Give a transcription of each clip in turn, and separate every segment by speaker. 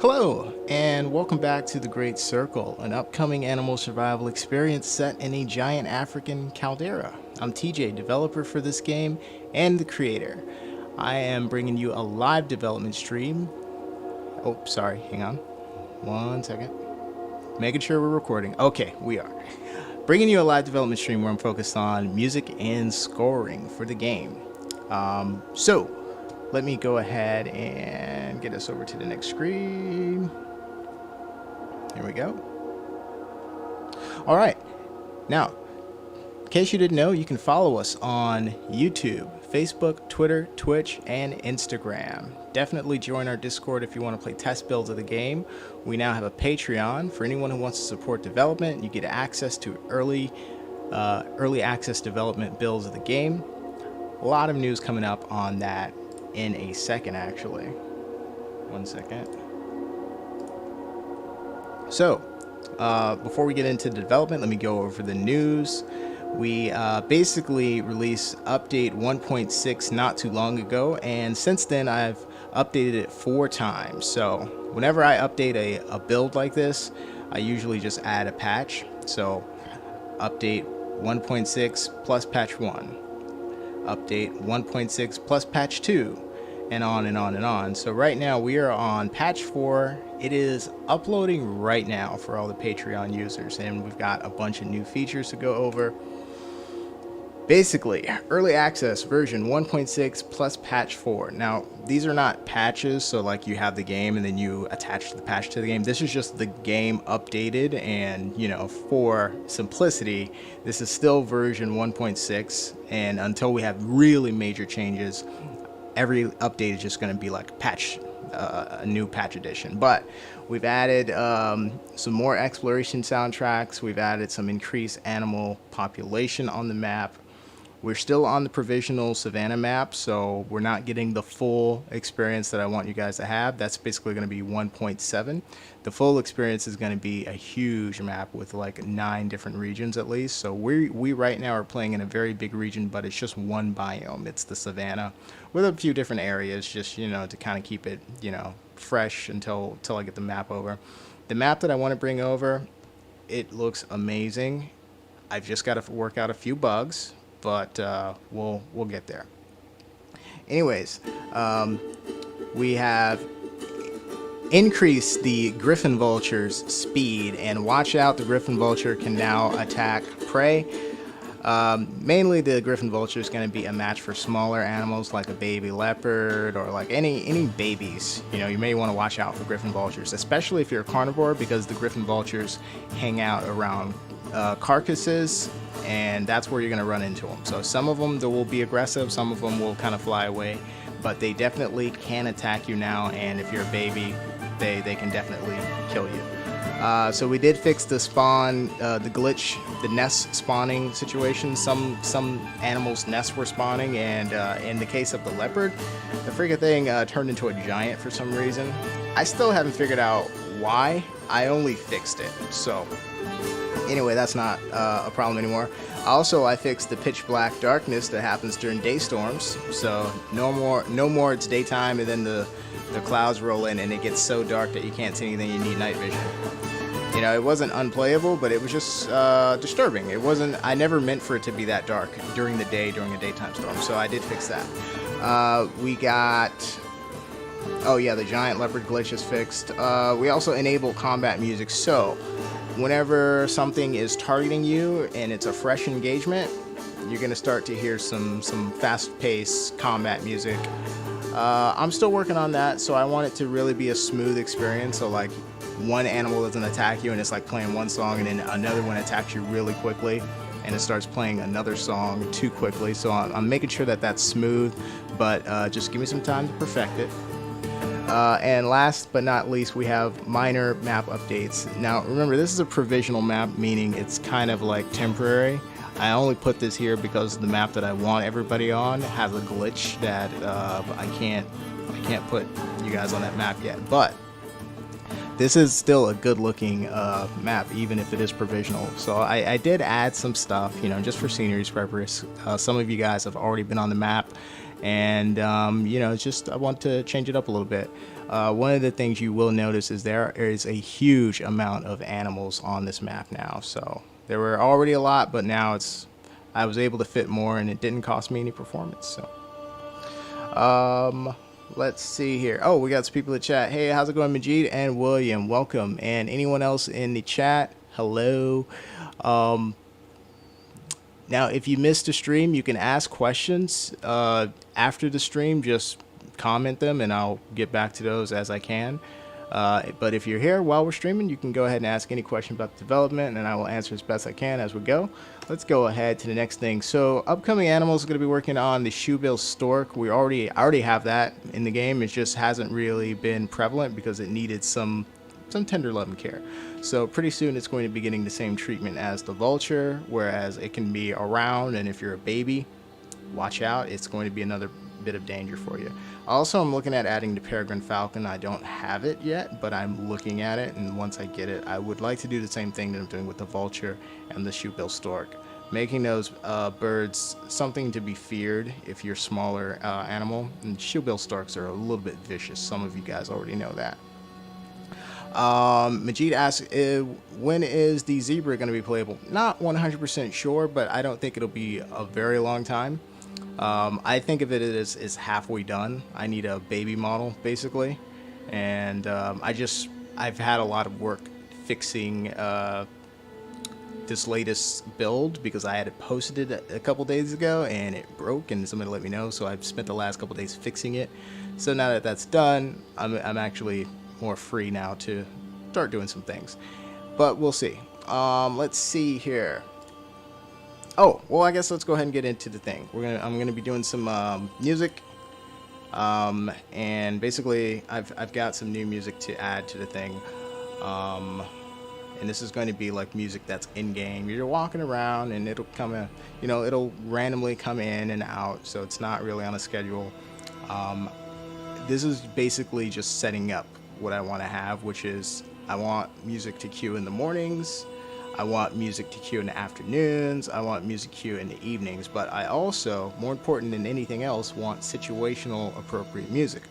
Speaker 1: Hello, and welcome back to The Great Circle, an upcoming animal survival experience set in a giant African caldera. I'm TJ, developer for this game and the creator. I am bringing you a live development stream. Oh, sorry, hang on. 1 second. Making sure we're recording. Okay, we are. Bringing you a live development stream where I'm focused on music and scoring for the game. So, let me go ahead and get us over to the next screen. Here we go. All right. Now, in case you didn't know, you can follow us on YouTube, Facebook, Twitter, Twitch, and Instagram. Definitely join our Discord if you want to play test builds of the game. We now have a Patreon for anyone who wants to support development. You get access to early access development builds of the game. A lot of news coming up on that in a second, actually. 1 second. So, before we get into the development, let me go over the news. We basically released update 1.6 not too long ago, and since then I've updated it 4 times. So whenever I update a build like this, I usually just add a patch. So update 1.6 plus patch 1, update 1.6 plus patch 2, and on and on and on. So right now we are on patch 4. It is uploading right now for all the Patreon users, and we've got a bunch of new features to go over. Basically, early access version 1.6 plus patch 4. Now, these are not patches, so like you have the game and then you attach the patch to the game. This is just the game updated, and for simplicity, this is still version 1.6, and until we have really major changes, every update is just going to be like a new patch edition. But we've added some more exploration soundtracks. We've added some increased animal population on the map. We're still on the provisional Savannah map, so we're not getting the full experience that I want you guys to have. That's basically going to be 1.7. The full experience is going to be a huge map with like 9 different regions at least. So we right now are playing in a very big region, but it's just one biome. It's the Savannah with a few different areas, just to kind of keep it fresh until I get the map over. The map that I want to bring over, it looks amazing. I've just got to work out a few bugs, but we'll get there. Anyways, we have increased the griffin vulture's speed, and watch out, the griffin vulture can now attack prey. Mainly the griffin vulture is going to be a match for smaller animals like a baby leopard or like any babies. You may want to watch out for griffin vultures, especially if you're a carnivore, because the griffin vultures hang out around carcasses, and that's where you're going to run into them. So some of them, they will be aggressive, some of them will kind of fly away, but they definitely can attack you now, and if you're a baby, they can definitely kill you. So we did fix the spawn, the glitch, the nest spawning situation. Some animals' nests were spawning, and in the case of the leopard, the freaking thing turned into a giant for some reason. I still haven't figured out why. I only fixed it, so anyway, that's not a problem anymore. Also, I fixed the pitch black darkness that happens during day storms. So no more it's daytime and then the clouds roll in and it gets so dark that you can't see anything. You need night vision. It wasn't unplayable, but it was just disturbing. I never meant for it to be that dark during the day, during a daytime storm. So I did fix that. We got, oh yeah, the giant leopard glitch is fixed. We also enable combat music. So whenever something is targeting you and it's a fresh engagement, you're going to start to hear some fast-paced combat music. I'm still working on that, so I want it to really be a smooth experience. So like one animal doesn't attack you and it's like playing one song, and then another one attacks you really quickly and it starts playing another song too quickly. So I'm making sure that that's smooth, but just give me some time to perfect it. And last but not least, we have minor map updates. Now remember, this is a provisional map, meaning it's kind of like temporary. I only put this here because the map that I want everybody on has a glitch that I can't put you guys on that map yet. But this is still a good looking map, even if it is provisional. So I did add some stuff, just for scenery purpose. Some of you guys have already been on the map, And it's just I want to change it up a little bit. One of the things you will notice is there is a huge amount of animals on this map now. So there were already a lot, but now I was able to fit more, and it didn't cost me any performance. So let's see here. Oh, we got some people in the chat. Hey, how's it going, Majid and William? Welcome. And anyone else in the chat, hello. Now, if you missed the stream, you can ask questions after the stream. Just comment them, and I'll get back to those as I can. But if you're here while we're streaming, you can go ahead and ask any question about the development, and I will answer as best I can as we go. Let's go ahead to the next thing. So, upcoming animals are going to be working on the shoebill stork. I already have that in the game. It just hasn't really been prevalent because it needed some tender love and care. So pretty soon it's going to be getting the same treatment as the vulture, whereas it can be around, and if you're a baby, watch out, it's going to be another bit of danger for you. Also, I'm looking at adding the peregrine falcon. I don't have it yet, but I'm looking at it, and once I get it, I would like to do the same thing that I'm doing with the vulture and the shoebill stork, making those birds something to be feared if you're a smaller animal. And shoebill storks are a little bit vicious. Some of you guys already know that. Majid asks, when is the zebra going to be playable? Not 100% sure, but I don't think it'll be a very long time. I think of it as halfway done. I need a baby model, basically. And I've had a lot of work fixing this latest build because I had it posted a couple days ago and it broke, and somebody let me know, so I've spent the last couple days fixing it. So now that that's done, I'm actually more free now to start doing some things, but we'll see. Let's see here. Oh, well, I guess let's go ahead and get into the thing. I'm gonna be doing some music, and basically I've got some new music to add to the thing, and this is going to be like music that's in game. You're walking around and it'll come in, it'll randomly come in and out, so it's not really on a schedule. This is basically just setting up what I want to have, which is I want music to cue in the mornings, I want music to cue in the afternoons, I want music cue in the evenings, but I also, more important than anything else, want situational appropriate music.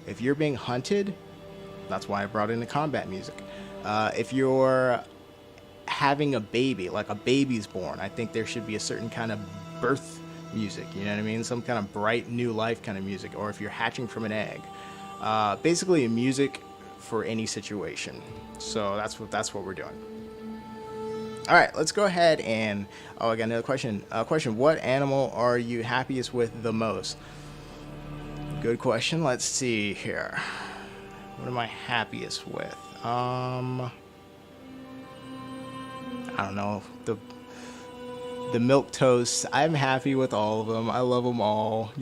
Speaker 1: If you're being hunted, that's why I brought in the combat music. If you're having a baby, like a baby's born, I think there should be a certain kind of birth music, you know what I mean? Some kind of bright new life kind of music. Or if you're hatching from an egg, basically music for any situation. So that's what we're doing. All right, let's go ahead and I got another question. What animal are you happiest with the most? Good question. Let's see here. What am I happiest with? I don't know. The milk toast. I'm happy with all of them. I love them all.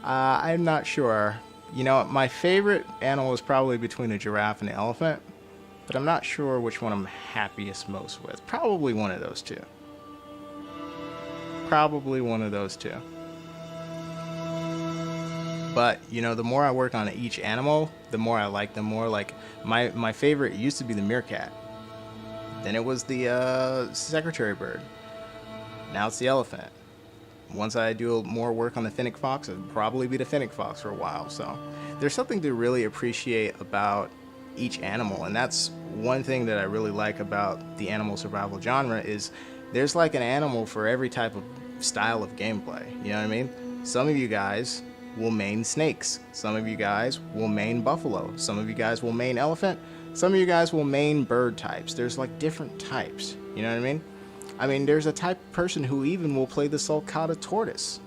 Speaker 1: I'm not sure. My favorite animal is probably between a giraffe and an elephant, but I'm not sure which one I'm happiest most with. Probably one of those two. But, the more I work on each animal, the more I like them more. Like, my favorite used to be the meerkat. Then it was the secretary bird. Now it's the elephant. Once I do more work on the fennec fox, it'll probably be the fennec fox for a while. So there's something to really appreciate about each animal, and that's one thing that I really like about the animal survival genre is there's like an animal for every type of style of gameplay. You know what I mean? Some of you guys will main snakes. Some of you guys will main buffalo. Some of you guys will main elephant. Some of you guys will main bird types. There's like different types. You know what I mean? There's a type of person who even will play the sulcata tortoise.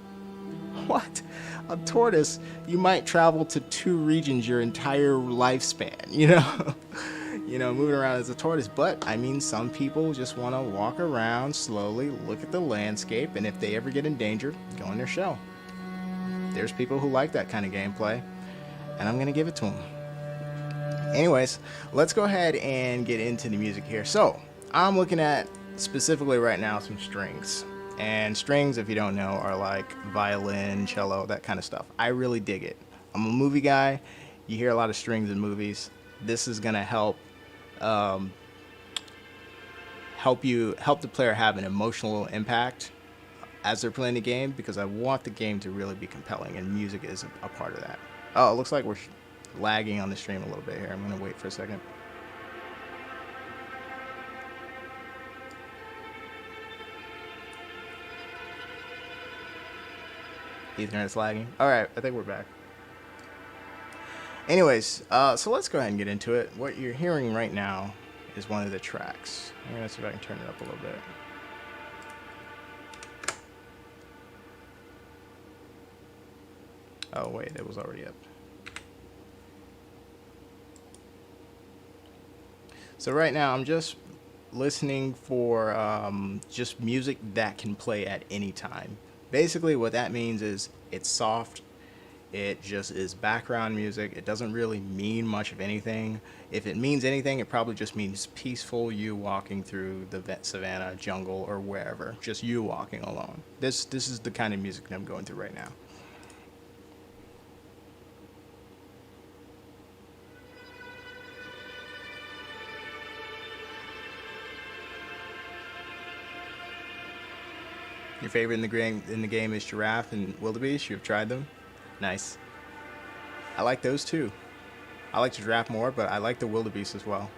Speaker 1: What? A tortoise? You might travel to 2 regions your entire lifespan, moving around as a tortoise. But, some people just want to walk around slowly, look at the landscape, and if they ever get endangered, go in their shell. There's people who like that kind of gameplay, and I'm going to give it to them. Anyways, let's go ahead and get into the music here. So, I'm looking at, specifically right now, some strings. And strings, if you don't know, are like violin, cello, that kind of stuff. I really dig it. I'm a movie guy. You hear a lot of strings in movies. This is going to help the player have an emotional impact as they're playing the game because I want the game to really be compelling, and music is a part of that. Oh, it looks like we're lagging on the stream a little bit here. I'm gonna wait for a second. Ethernet's lagging. All right, I think we're back. Anyways, so let's go ahead and get into it. What you're hearing right now is one of the tracks. I'm gonna see if I can turn it up a little bit. Oh wait, it was already up. So right now I'm just listening for just music that can play at any time. Basically what that means is it's soft. It just is background music. It doesn't really mean much of anything. If it means anything, it probably just means peaceful you walking through the savannah, jungle, or wherever. Just you walking alone. This is the kind of music that I'm going through right now. Your favorite in the game is giraffe and wildebeest. You've tried them? Nice. I like those too. I like the giraffe more, but I like the wildebeest as well.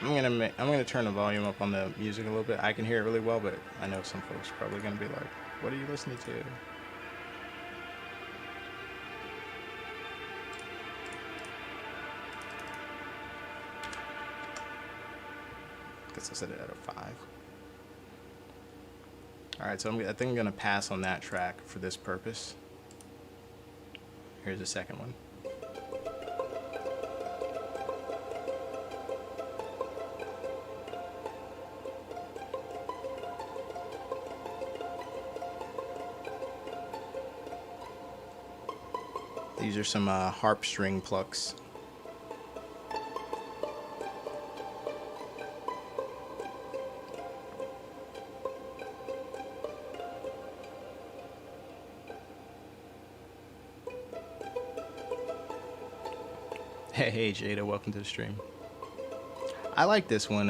Speaker 1: I'm gonna turn the volume up on the music a little bit. I can hear it really well, but I know some folks are probably gonna be like, "What are you listening to?" Guess I set it at a 5. All right, so I think I'm gonna pass on that track for this purpose. Here's the second one. These are some harp string plucks. Hey Jada, welcome to the stream. I like this one.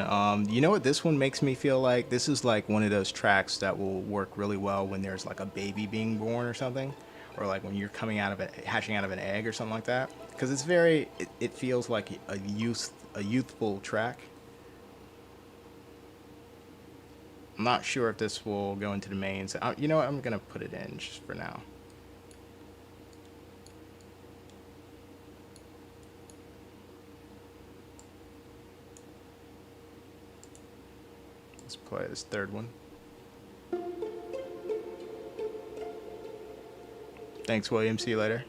Speaker 1: You know what this one makes me feel like? This is like one of those tracks that will work really well when there's like a baby being born or something, or like when you're coming out of hatching out of an egg or something like that. Because it's very, it feels like a youthful track. I'm not sure if this will go into the mains. You know what? I'm gonna put it in just for now. Let's play this third one. Thanks, William. See you later.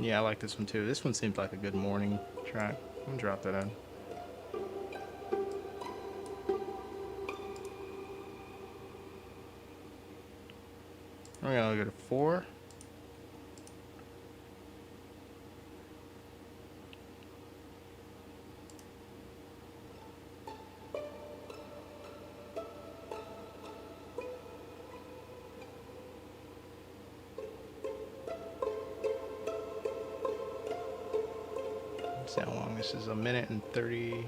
Speaker 1: Yeah, I like this one too. This one seems like a good morning track. I'm gonna drop that in. We're gonna go to 4. See how long this is, 1 minute and 30.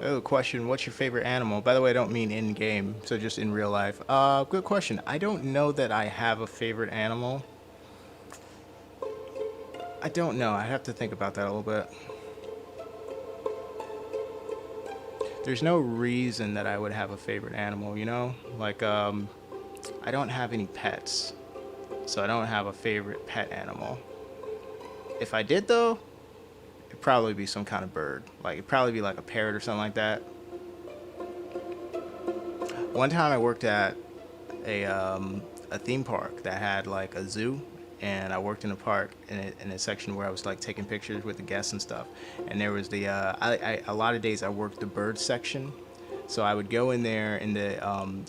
Speaker 1: Oh, question. What's your favorite animal? By the way, I don't mean in game, so just in real life. Good question. I don't know that I have a favorite animal. I don't know. I have to think about that a little bit. There's no reason that I would have a favorite animal, you know? Like, I don't have any pets, so I don't have a favorite pet animal. If I did, though, It'd probably be some kind of bird. Like it'd probably be like a parrot or something like that. One time I worked at a theme park that had like a zoo, and I worked in a park in a section where I was like taking pictures with the guests and stuff. And there was a lot of days I worked the bird section, so I would go in there in the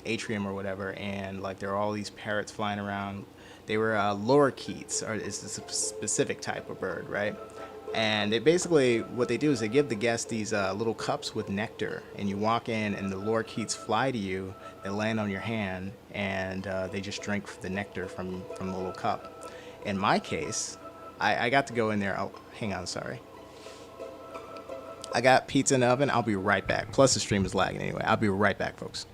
Speaker 1: atrium or whatever, and like there were all these parrots flying around. They were lorikeets, or it's a specific type of bird, right? And they basically, what they do is they give the guests these little cups with nectar, and you walk in, and the lorikeets fly to you. They land on your hand, and they just drink the nectar from the little cup. In my case, I got to go in there. Oh, hang on, sorry. I got pizza in the oven. I'll be right back. Plus, the stream is lagging anyway. I'll be right back, folks.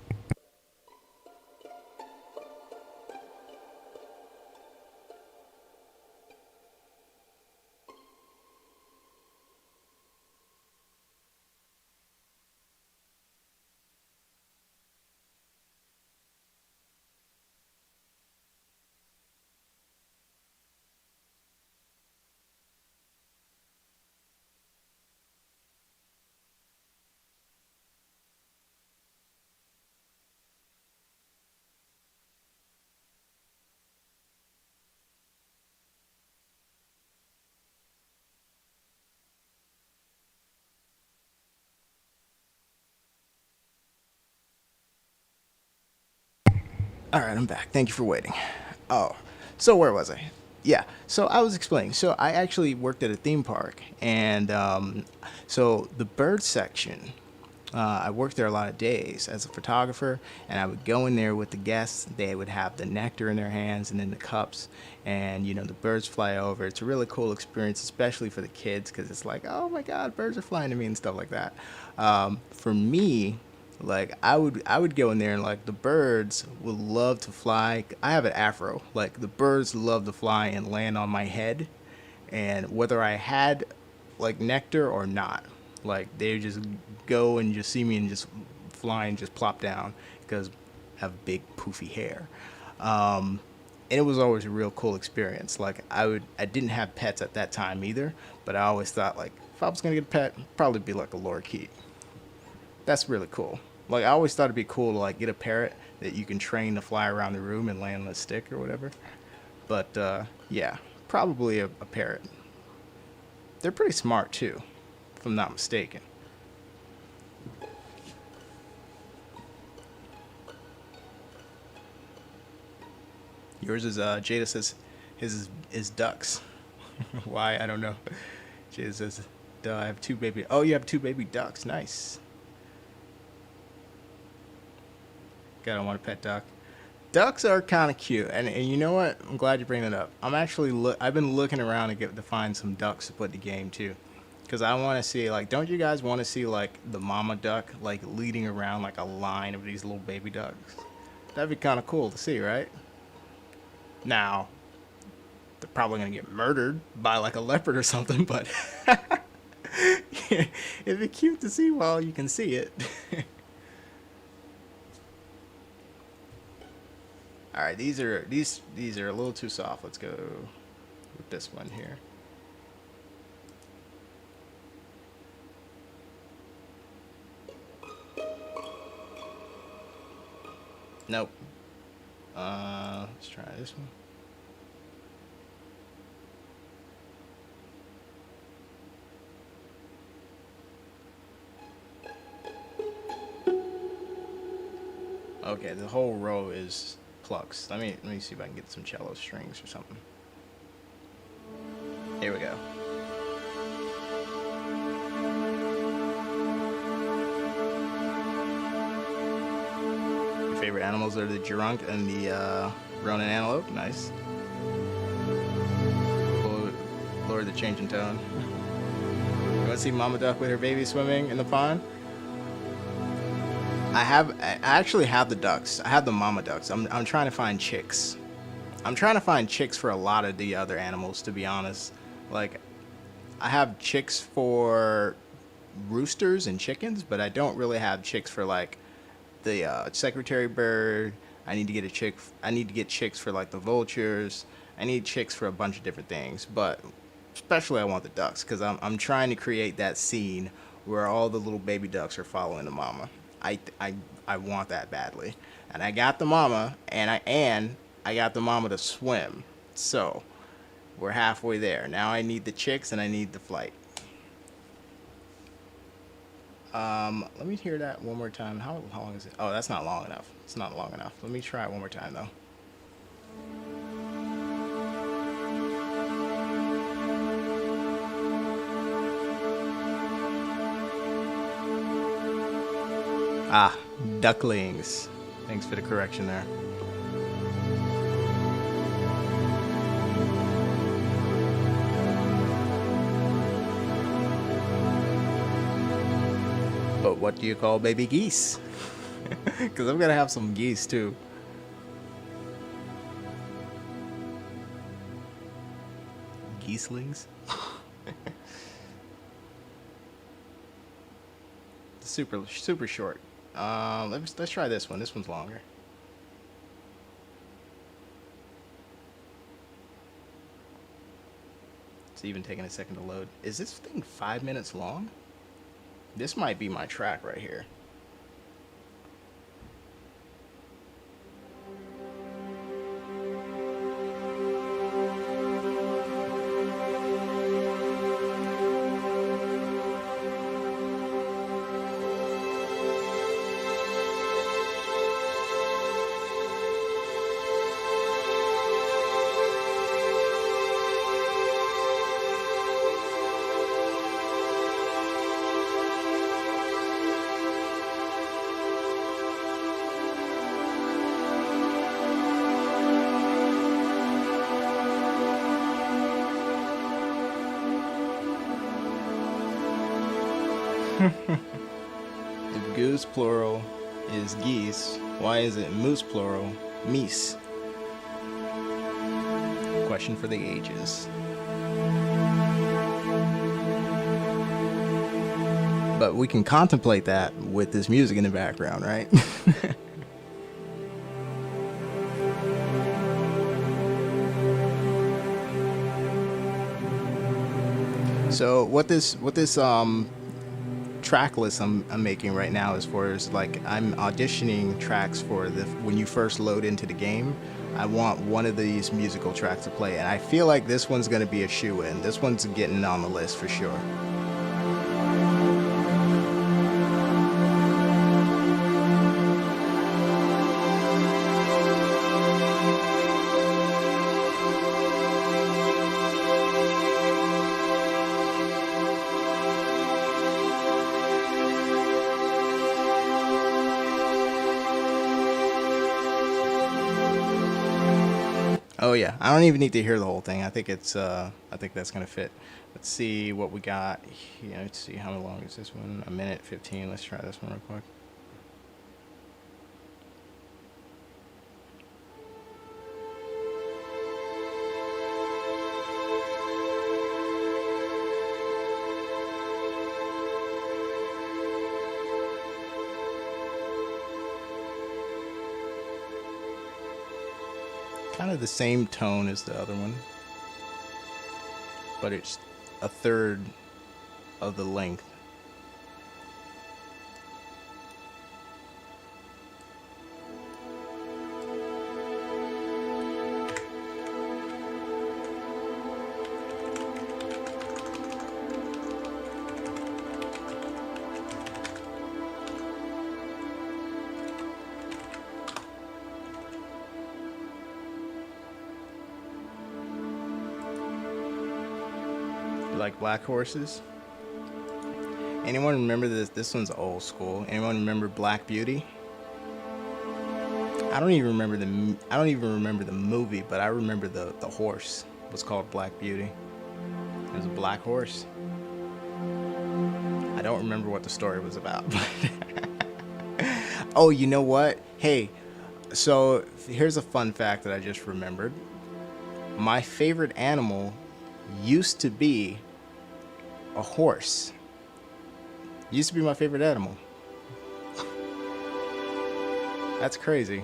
Speaker 1: All right, I'm back. Thank you for waiting. Oh, so where was I? Yeah, so I was explaining. So I actually worked at a theme park, and so the bird section, I worked there a lot of days as a photographer, and I would go in there with the guests. They would have the nectar in their hands and then the cups, and the birds fly over. It's a really cool experience, especially for the kids, because it's like, oh my God, birds are flying to me and stuff like that. For me, like I would go in there and like the birds would love to fly. I have an afro. Like the birds love to fly and land on my head, and whether I had like nectar or not, like they would just go and just see me and just fly and just plop down because I have big poofy hair. And it was always a real cool experience. Like I didn't have pets at that time either, but I always thought like if I was gonna get a pet, it'd probably be like a lorikeet. That's really cool. Like I always thought it'd be cool to like get a parrot that you can train to fly around the room and land on a stick or whatever. But yeah, probably a parrot. They're pretty smart too, if I'm not mistaken. Yours is Jada says his is ducks. Why I don't know. Jada says, "Duh, I have two baby." Oh, you have two baby ducks. Nice. Gotta want a pet duck. Ducks are kind of cute, and you know what? I'm glad you bring it up. I've been looking around to find some ducks to put in the game too, because I want to see like, don't you guys want to see like the mama duck like leading around like a line of these little baby ducks? That'd be kind of cool to see, right? Now they're probably gonna get murdered by like a leopard or something, but it'd be cute to see while you can see it. All right, these are a little too soft. Let's go with this one here. Nope. Let's try this one. Okay, the whole row is plucks. Let me see if I can get some cello strings or something. Here we go. Your favorite animals are the Jurunk and the Ronin antelope. Nice. Lower the change in tone. You want to see Mama Duck with her baby swimming in the pond? I actually have the ducks. I have the mama ducks. I'm trying to find chicks. I'm trying to find chicks for a lot of the other animals, to be honest. Like, I have chicks for roosters and chickens, but I don't really have chicks for like the secretary bird. I need to get a chick. I need to get chicks for like the vultures. I need chicks for a bunch of different things. But especially I want the ducks because I'm trying to create that scene where all the little baby ducks are following the mama. I I I want that badly, and I got the mama, and I got the mama to swim. So we're halfway there. Now I need the chicks and I need the flight. Let me hear that one more time. How long is it? Oh, that's not long enough. It's not long enough. Let me try it one more time though. Ah, ducklings. Thanks for the correction there. But what do you call baby geese? Because I'm gonna have some geese too. Geeslings. Super short. Let's try this one. This one's longer. It's even taking a second to load. Is this thing 5 minutes long? This might be my track right here. If goose plural is geese, why is it moose plural meese? Question for the ages. But we can contemplate that with this music in the background, right? So what this track list I'm making right now is for is like I'm auditioning tracks for the when you first load into the game. I want one of these musical tracks to play, and I feel like this one's gonna be a shoe-in. This one's getting on the list for sure. Oh yeah, I don't even need to hear the whole thing. I think that's gonna fit. Let's see what we got here. Let's see how long is this one. A minute 15. Let's try this one real quick. Kind of the same tone as the other one, but it's a third of the length. Like black horses. Anyone remember this? This one's old school. Anyone remember Black Beauty? I don't even remember the movie, but I remember the horse was called Black Beauty. It was a black horse. I don't remember what the story was about. Oh, you know what? Hey, so here's a fun fact that I just remembered. My favorite animal used to be a horse. Used to be my favorite animal. That's crazy.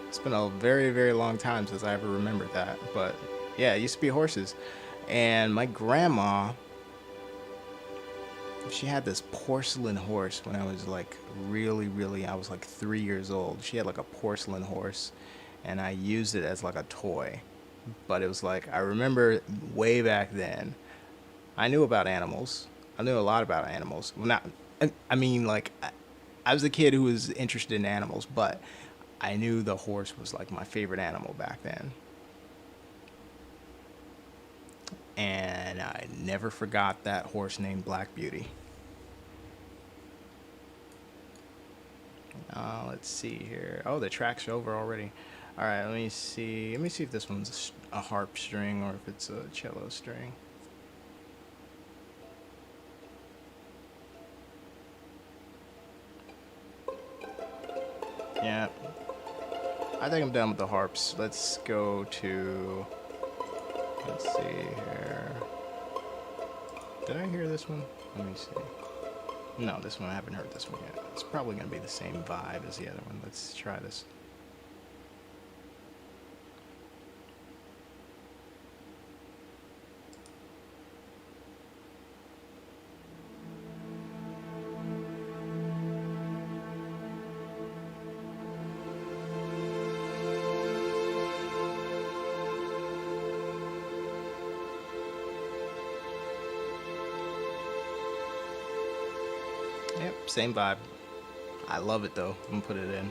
Speaker 1: It's been a very, very long time since I ever remembered that. But yeah, it used to be horses. And my grandma, she had this porcelain horse when I was like I was like 3 years old. She had like a porcelain horse, and I used it as like a toy. But it was like, I remember way back then, I knew about animals. I knew a lot about animals. Well, not, I mean, like, I was a kid who was interested in animals, but I knew the horse was like my favorite animal back then. And I never forgot that horse named Black Beauty. Let's see here. Oh, the track's over already. All right, let me see. Let me see if this one's a harp string or if it's a cello string. Yeah, I think I'm done with the harps. Let's go to. Let's see here. Did I hear this one? Let me see. No, this one I haven't heard this one yet. It's probably gonna be the same vibe as the other one. Let's try this. Yep, same vibe. I love it though. I'm gonna put it in.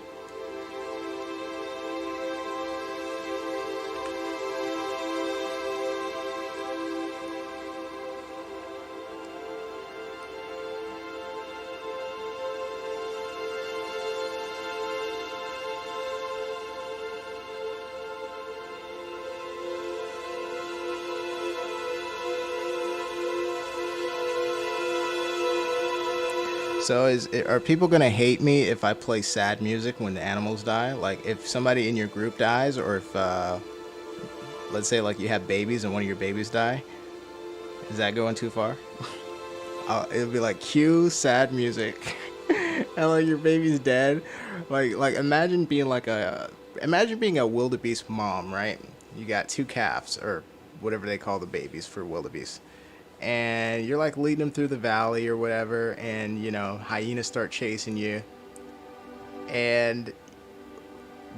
Speaker 1: So are people gonna hate me if I play sad music when the animals die? Like if somebody in your group dies, or if let's say like you have babies and one of your babies die, is that going too far? It'll be like cue sad music, and like your baby's dead. Like imagine being a wildebeest mom, right? You got two calves or whatever they call the babies for wildebeest, and you're like leading them through the valley or whatever, and hyenas start chasing you, and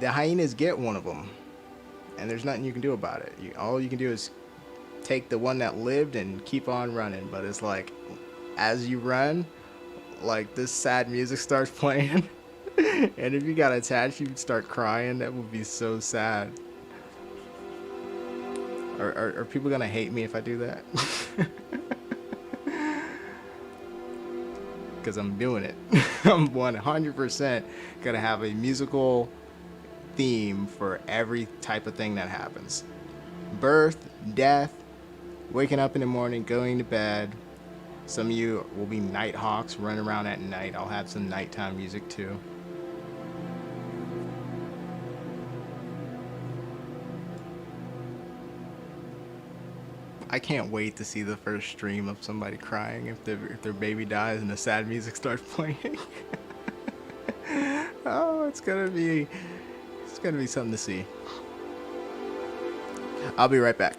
Speaker 1: the hyenas get one of them, and there's nothing you can do about it. All you can do is take the one that lived and keep on running. But it's like, as you run, like this sad music starts playing, and if you got attached, you'd start crying. That would be so sad. Are people gonna hate me if I do that? Because I'm doing it. I'm 100% gonna have a musical theme for every type of thing that happens: birth, death, waking up in the morning, going to bed. Some of you will be night hawks, running around at night. I'll have some nighttime music too. I can't wait to see the first stream of somebody crying if their baby dies and the sad music starts playing. Oh, it's gonna be something to see. I'll be right back.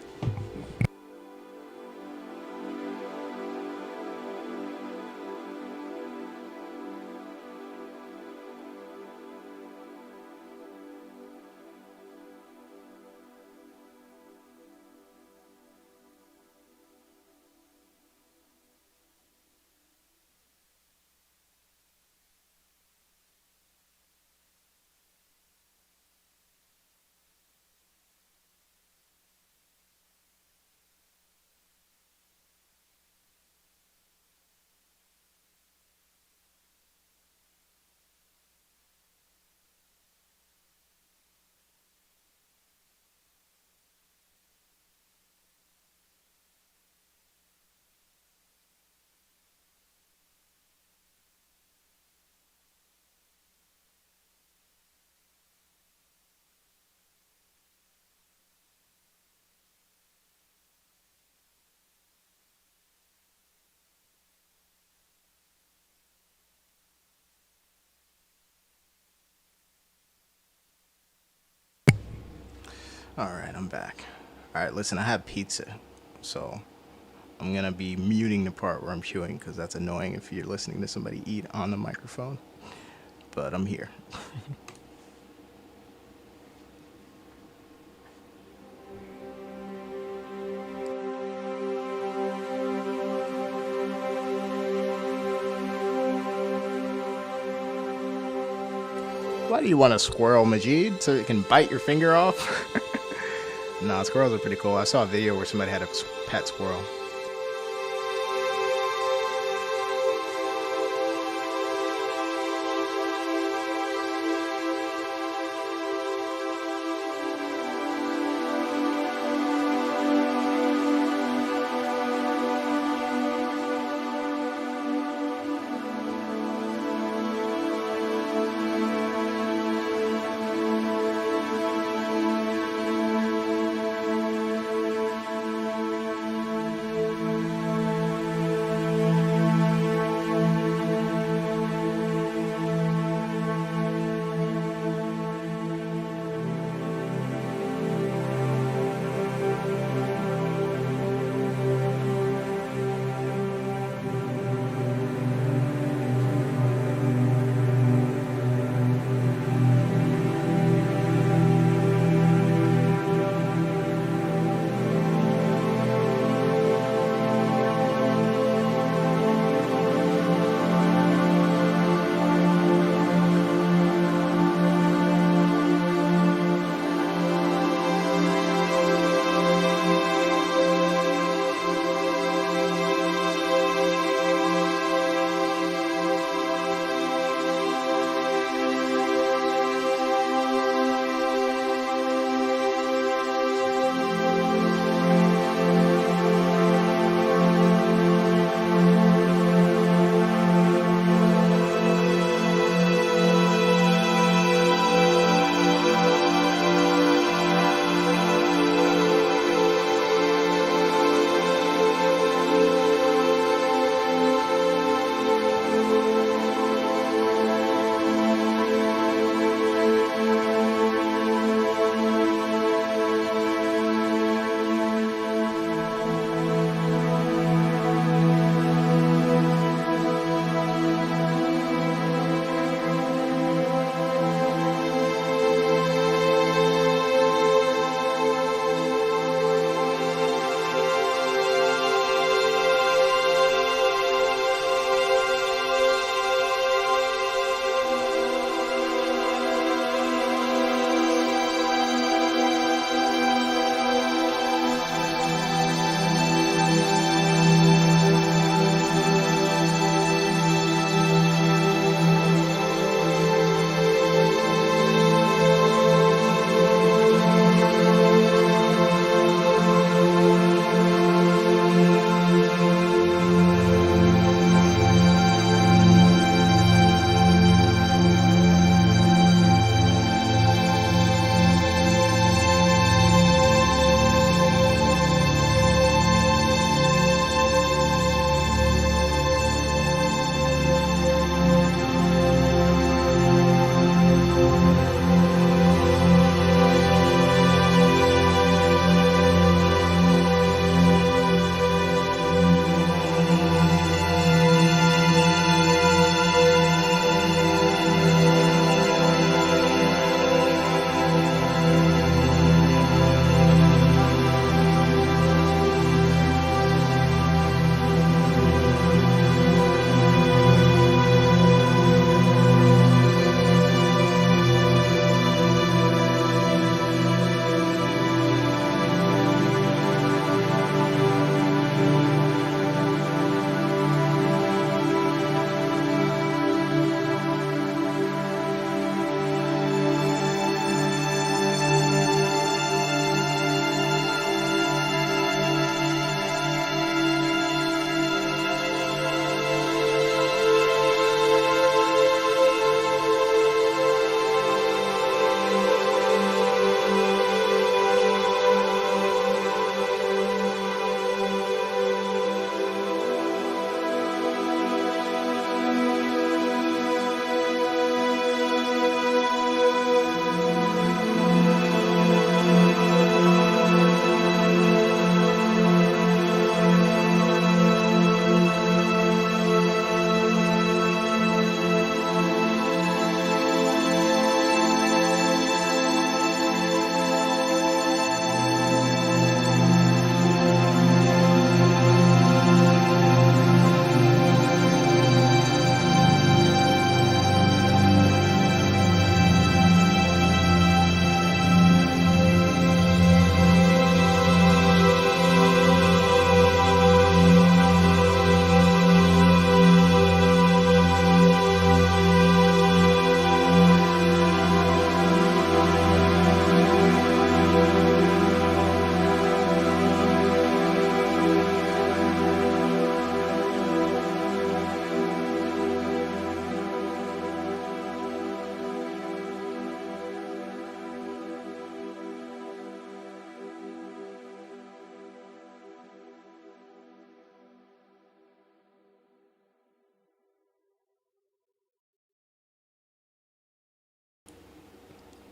Speaker 1: All right, I'm back. All right, listen, I have pizza. So I'm gonna be muting the part where I'm chewing because that's annoying if you're listening to somebody eat on the microphone. But I'm here. Why do you want a squirrel, Majid? So it can bite your finger off? Nah, squirrels are pretty cool. I saw a video where somebody had a pet squirrel.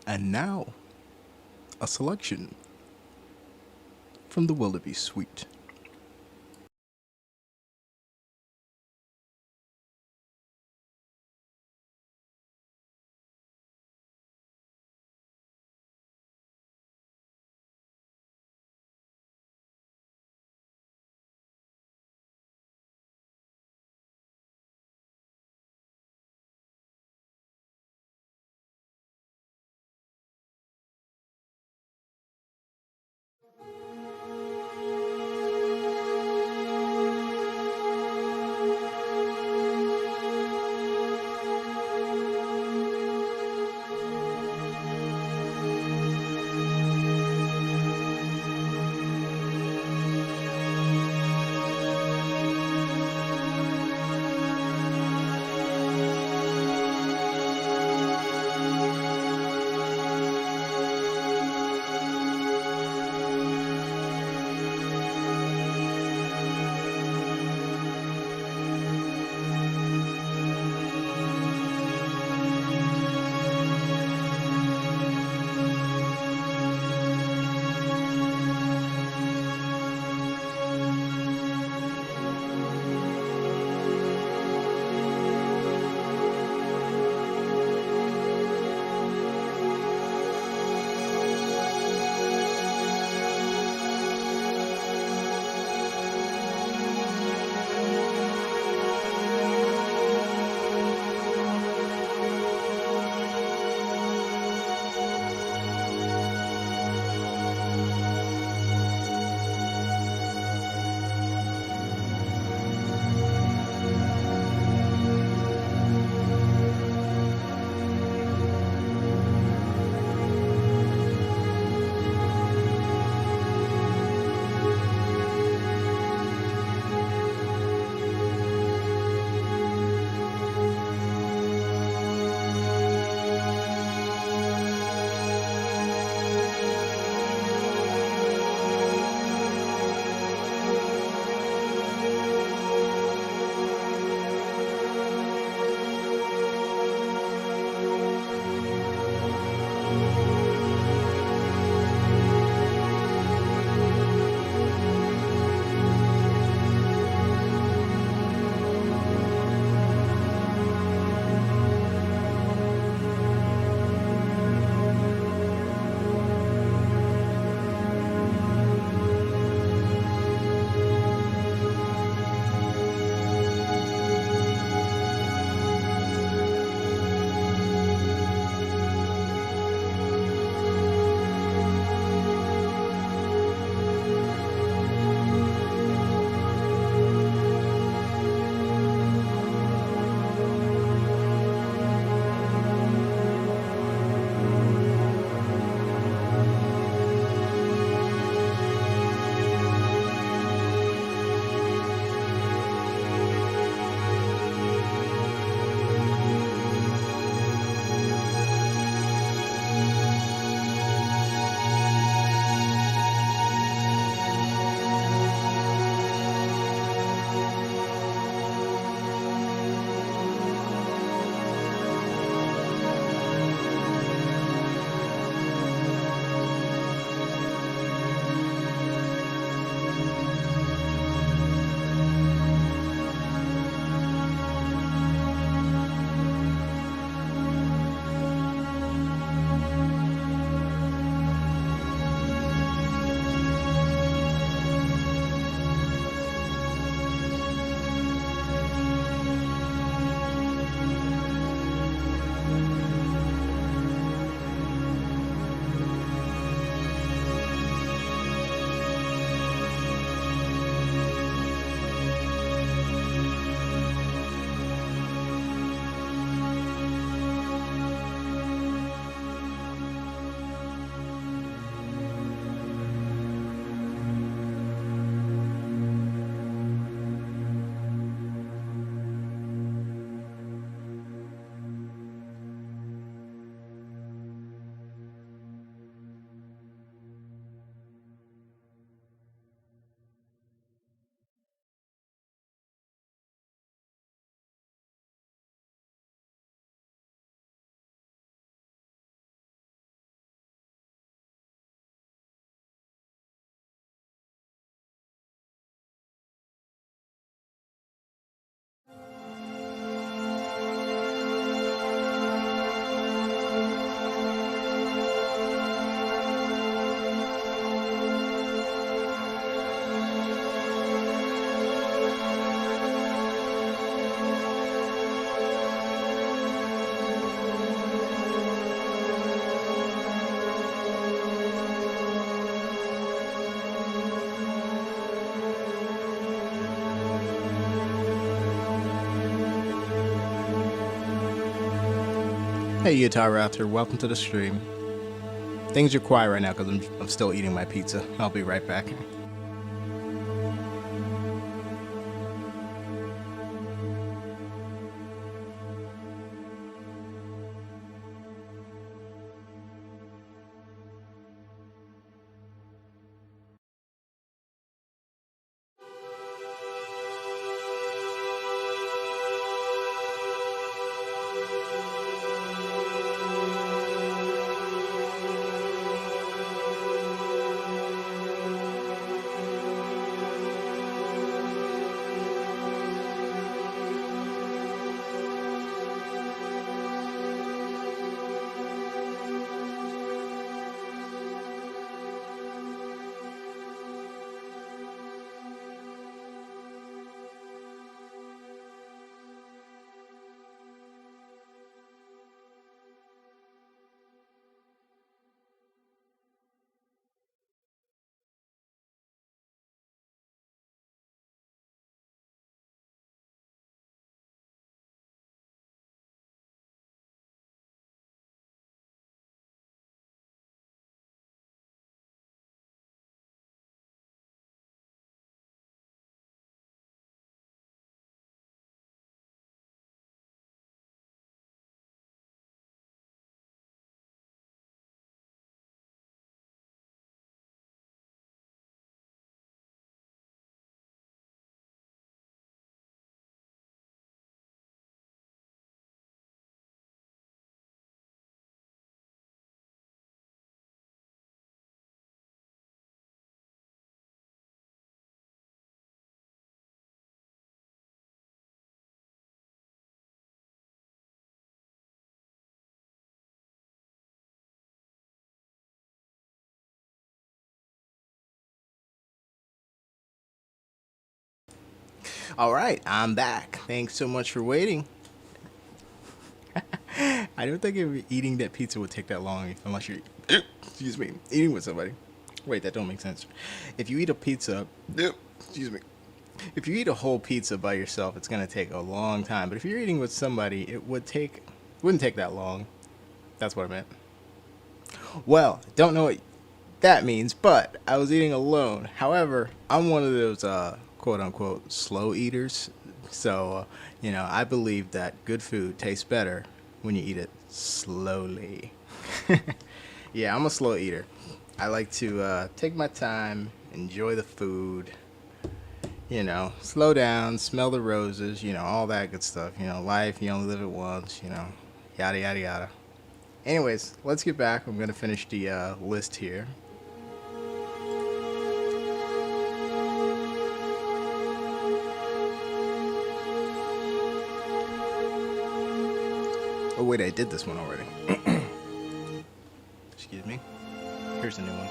Speaker 1: And now, a selection from the Willoughby Suite. Hey Guitar Raptor, welcome to the stream. Things are quiet right now because I'm still eating my pizza. I'll be right back. All right, I'm back. Thanks so much for waiting. I don't think eating that pizza would take that long unless you're, excuse me, eating with somebody. Wait, that don't make sense. If you eat a pizza, excuse me, if you eat a whole pizza by yourself, it's gonna take a long time. But if you're eating with somebody, wouldn't take that long. That's what I meant. Well, don't know what that means, but I was eating alone. However, I'm one of those quote unquote slow eaters. So, I believe that good food tastes better when you eat it slowly. Yeah, I'm a slow eater. I like to take my time, enjoy the food, slow down, smell the roses, all that good stuff. Life, you only live it once, yada, yada, yada. Anyways, let's get back. I'm going to finish the list here. Oh, wait, I did this one already. Excuse me. Here's a new one.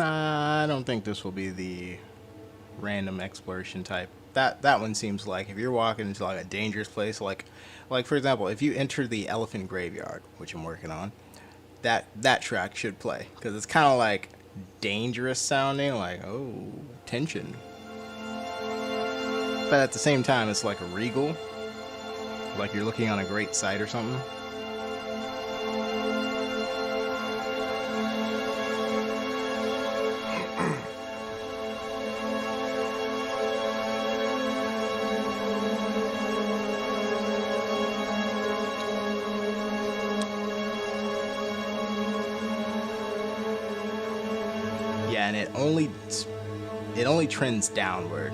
Speaker 1: I don't think this will be the random exploration type. That one seems like if you're walking into like a dangerous place, like for example, if you enter the elephant graveyard, which I'm working on, that track should play because it's kind of like dangerous sounding, like oh tension, but at the same time it's like a regal, like you're looking on a great sight or something. Yeah, and it only trends downward.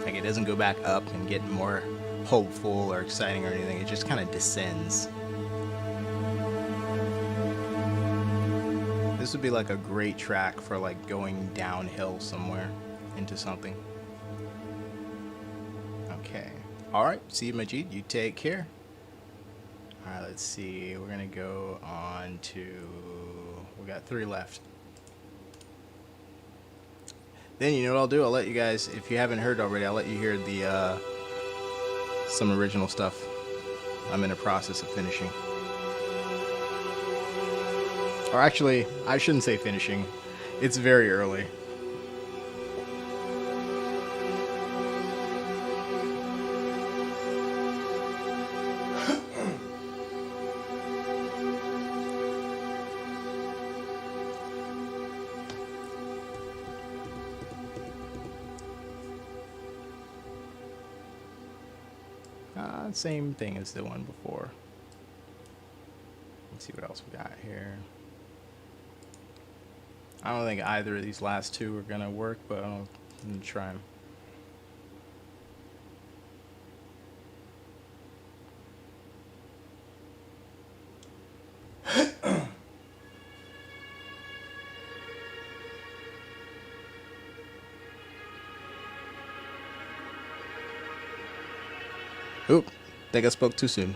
Speaker 1: Like it doesn't go back up and get more hopeful or exciting or anything. It just kind of descends. this would be like a great track for like going downhill somewhere into something. Okay. All right. See you, Majid. You take care. All right. Let's see. We're gonna go on to. We got 3 left. Then you know what I'll do? I'll let you guys, if you haven't heard already, I'll let you hear the some original stuff I'm in the process of finishing. Or actually, I shouldn't say finishing. It's very early. Same thing as the one before. Let's see what else we got here. I don't think either of these last 2 are gonna work, but I'm gonna try them. Oop, think I spoke too soon.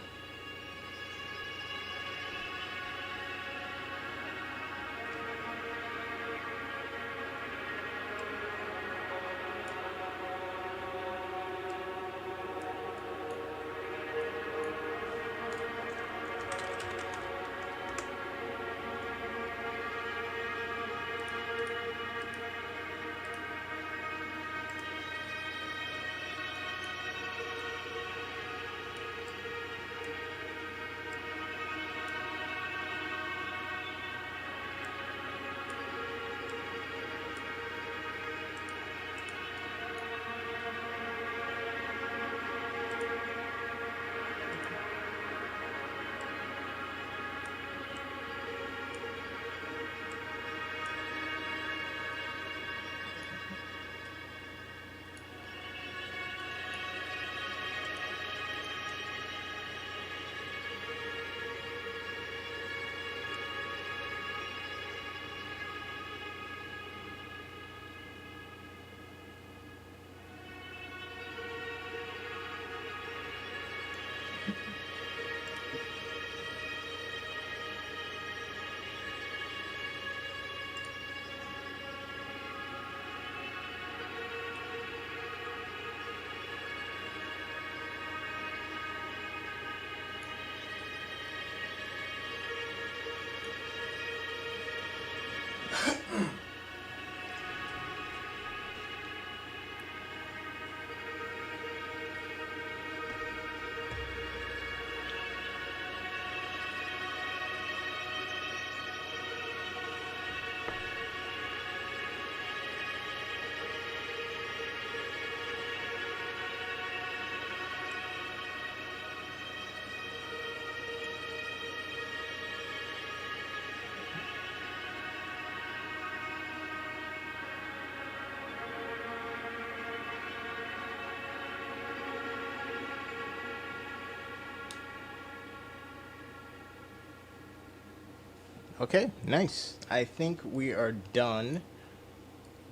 Speaker 1: Okay, nice. I think we are done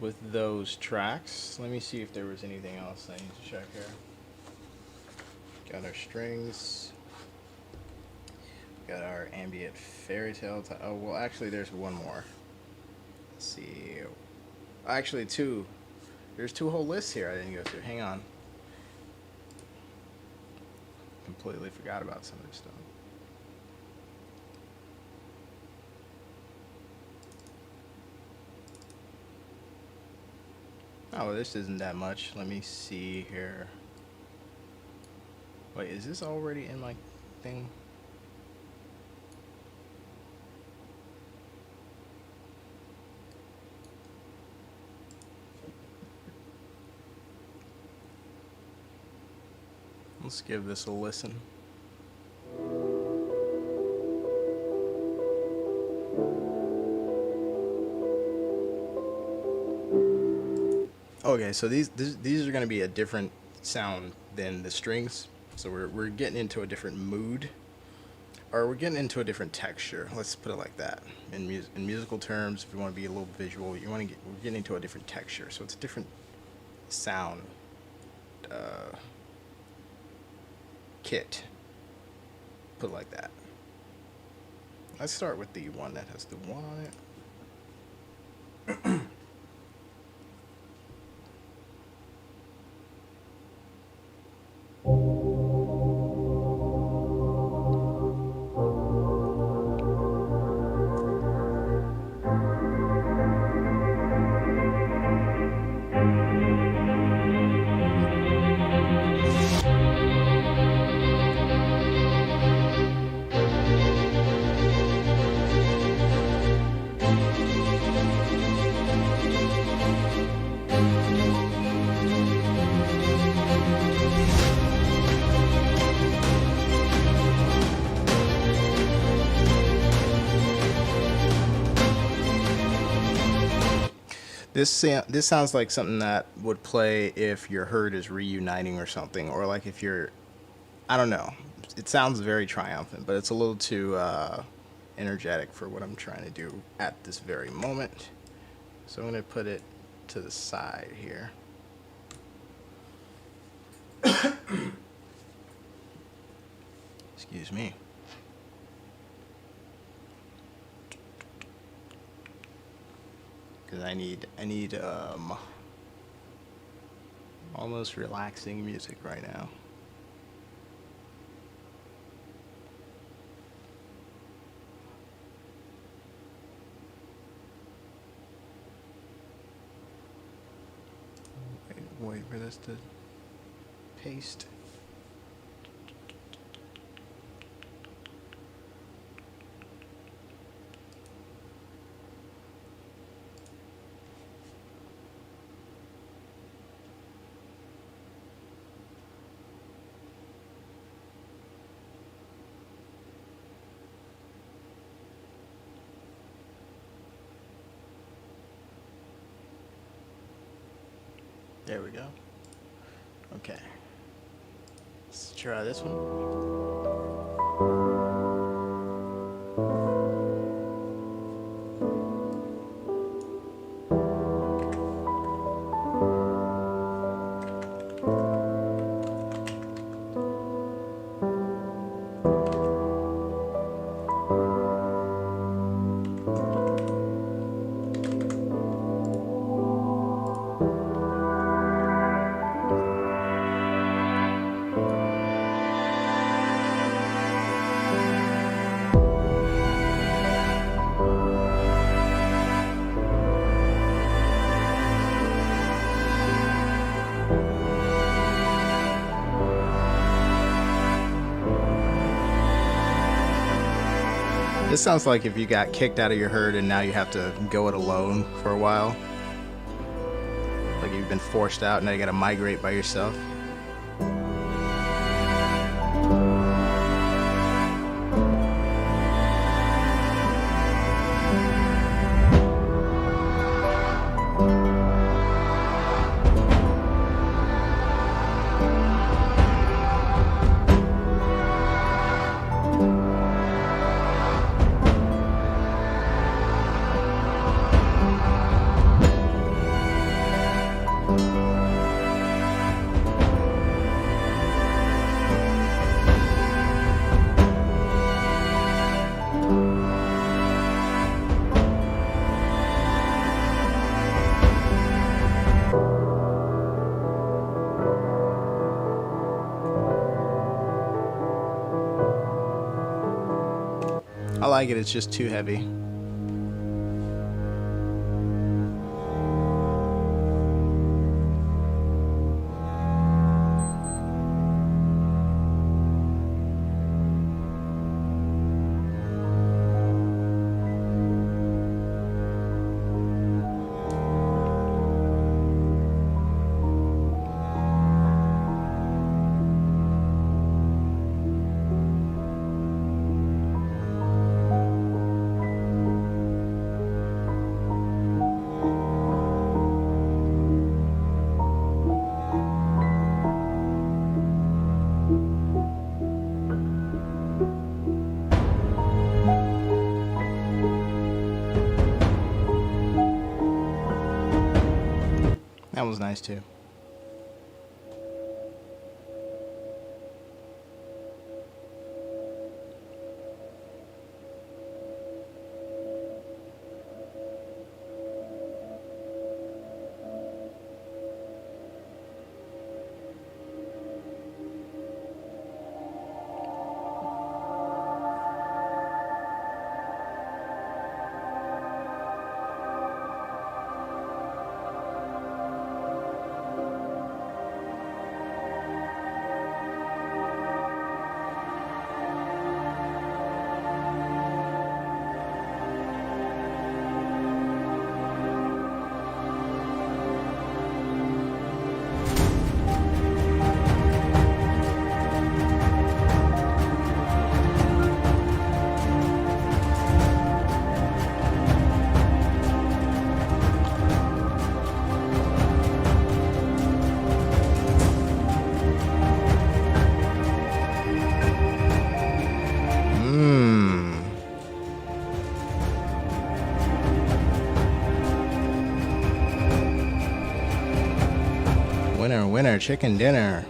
Speaker 1: with those tracks. Let me see if there was anything else I need to check here. Got our strings. Got our ambient fairy tale. Oh, well, actually, there's one more. Let's see. Actually, 2. There's 2 whole lists here I didn't go through. Hang on. Completely forgot about some of this stuff. Oh, well, this isn't that much. Let me see here. Wait, is this already in my thing? Let's give this a listen. Okay, so these are going to be a different sound than the strings. So we're getting into a different mood. or we're getting into a different texture. Let's put it like that. In musical terms, if you want to be a little visual, we're getting into a different texture. So it's a different sound kit. Put it like that. Let's start with the one that has the 1 on it. This sounds like something that would play if your herd is reuniting or something, or like if you're, I don't know. It sounds very triumphant, but it's a little too energetic for what I'm trying to do at this very moment. So I'm going to put it to the side here. Excuse me. Because I need almost relaxing music right now. Wait for this to paste. There we go. Okay. Let's try this one. This sounds like if you got kicked out of your herd and now you have to go it alone for a while. Like you've been forced out and now you gotta migrate by yourself. I like it, it's just too heavy. one's nice too. Winner, winner, chicken dinner.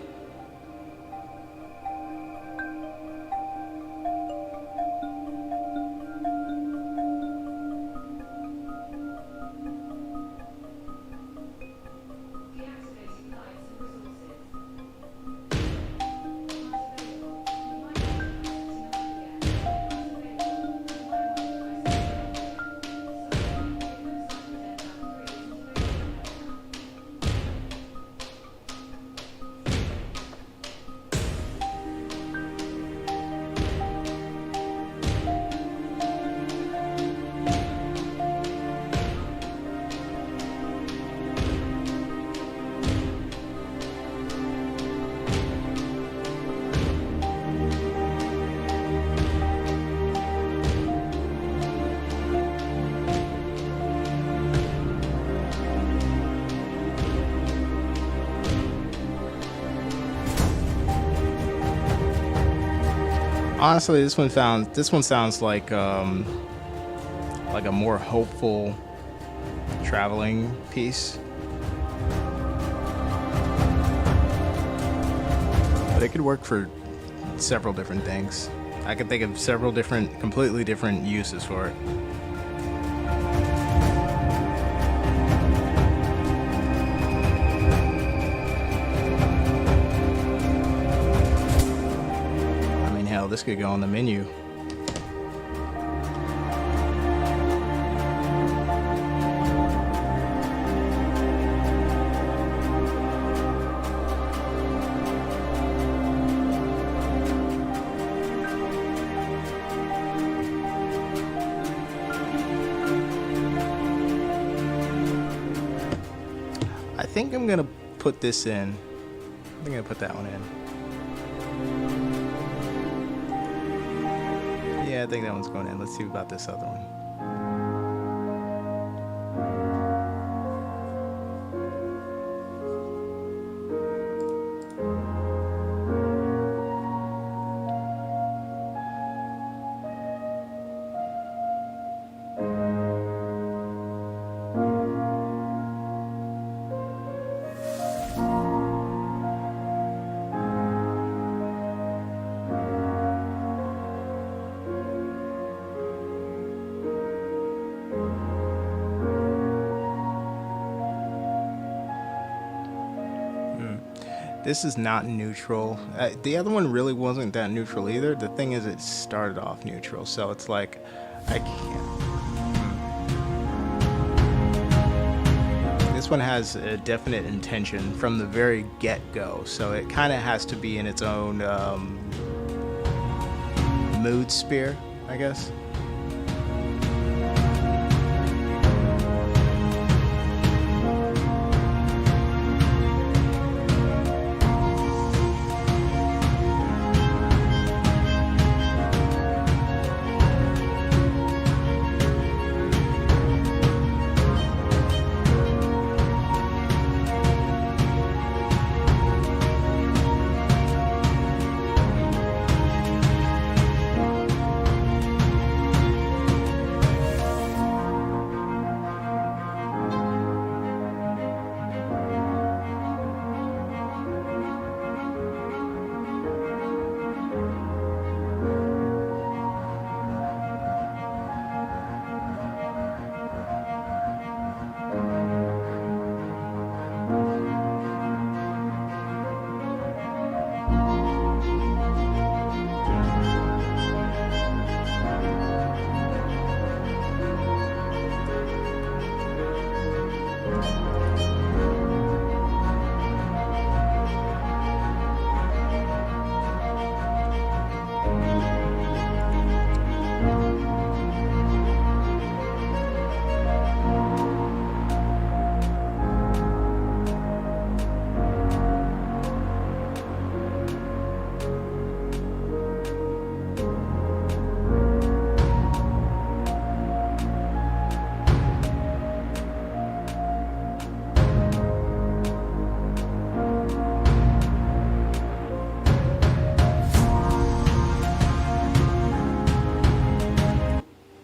Speaker 1: Honestly, this one sounds like a more hopeful traveling piece. But it could work for several different things. I could think of several different, completely different uses for it. This could go on the menu. I think I'm gonna put this in. I'm gonna put that one in. Yeah, I think that one's going in. Let's see about this other one. This is not neutral. The other one really wasn't that neutral either. The thing is, it started off neutral, so it's like, I can't. This one has a definite intention from the very get-go, so it kind of has to be in its own mood sphere, I guess.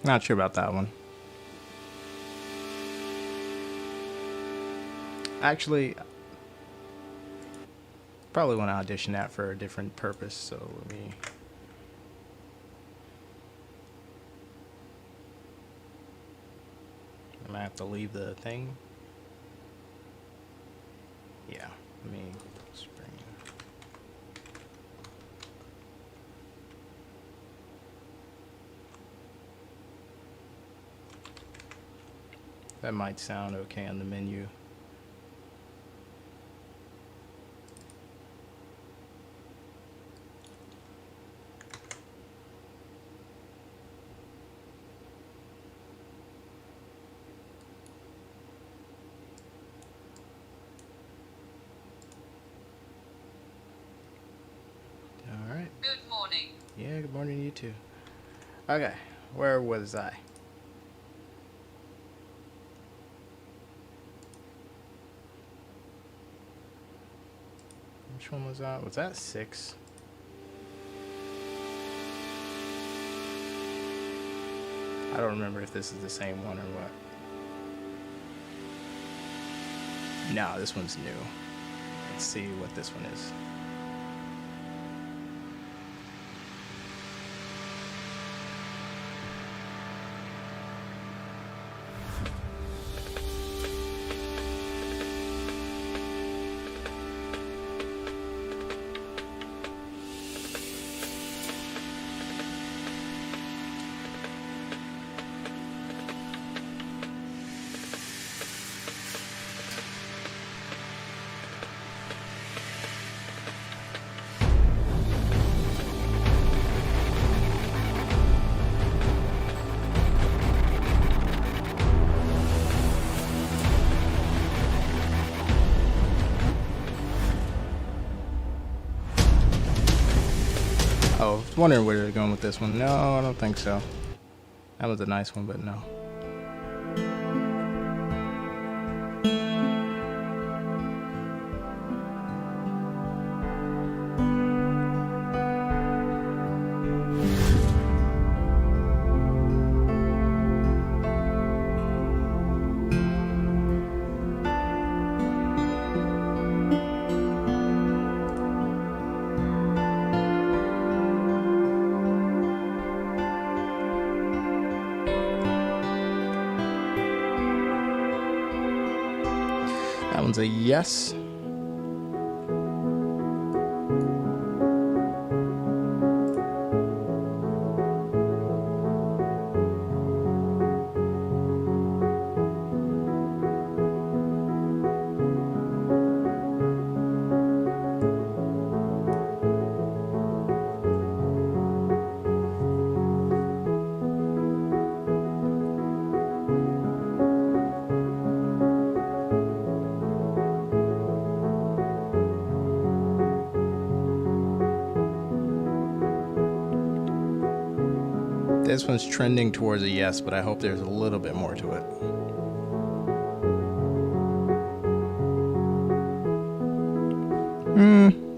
Speaker 1: Not sure about that one. Actually, probably want to audition that for a different purpose, so let me... I might have to leave the thing. Yeah, let me spring. That might sound okay on the menu. All right.
Speaker 2: Good morning.
Speaker 1: Yeah, good morning to you too. Okay, where was I? Which one was that? Was that 6? I don't remember if this is the same one or what. No, this one's new. Let's see what this one is. Oh, I was wondering where they're going with this one. No, I don't think so. That was a nice one, but no. That one's a yes. This one's trending towards a yes, but I hope there's a little bit more to it.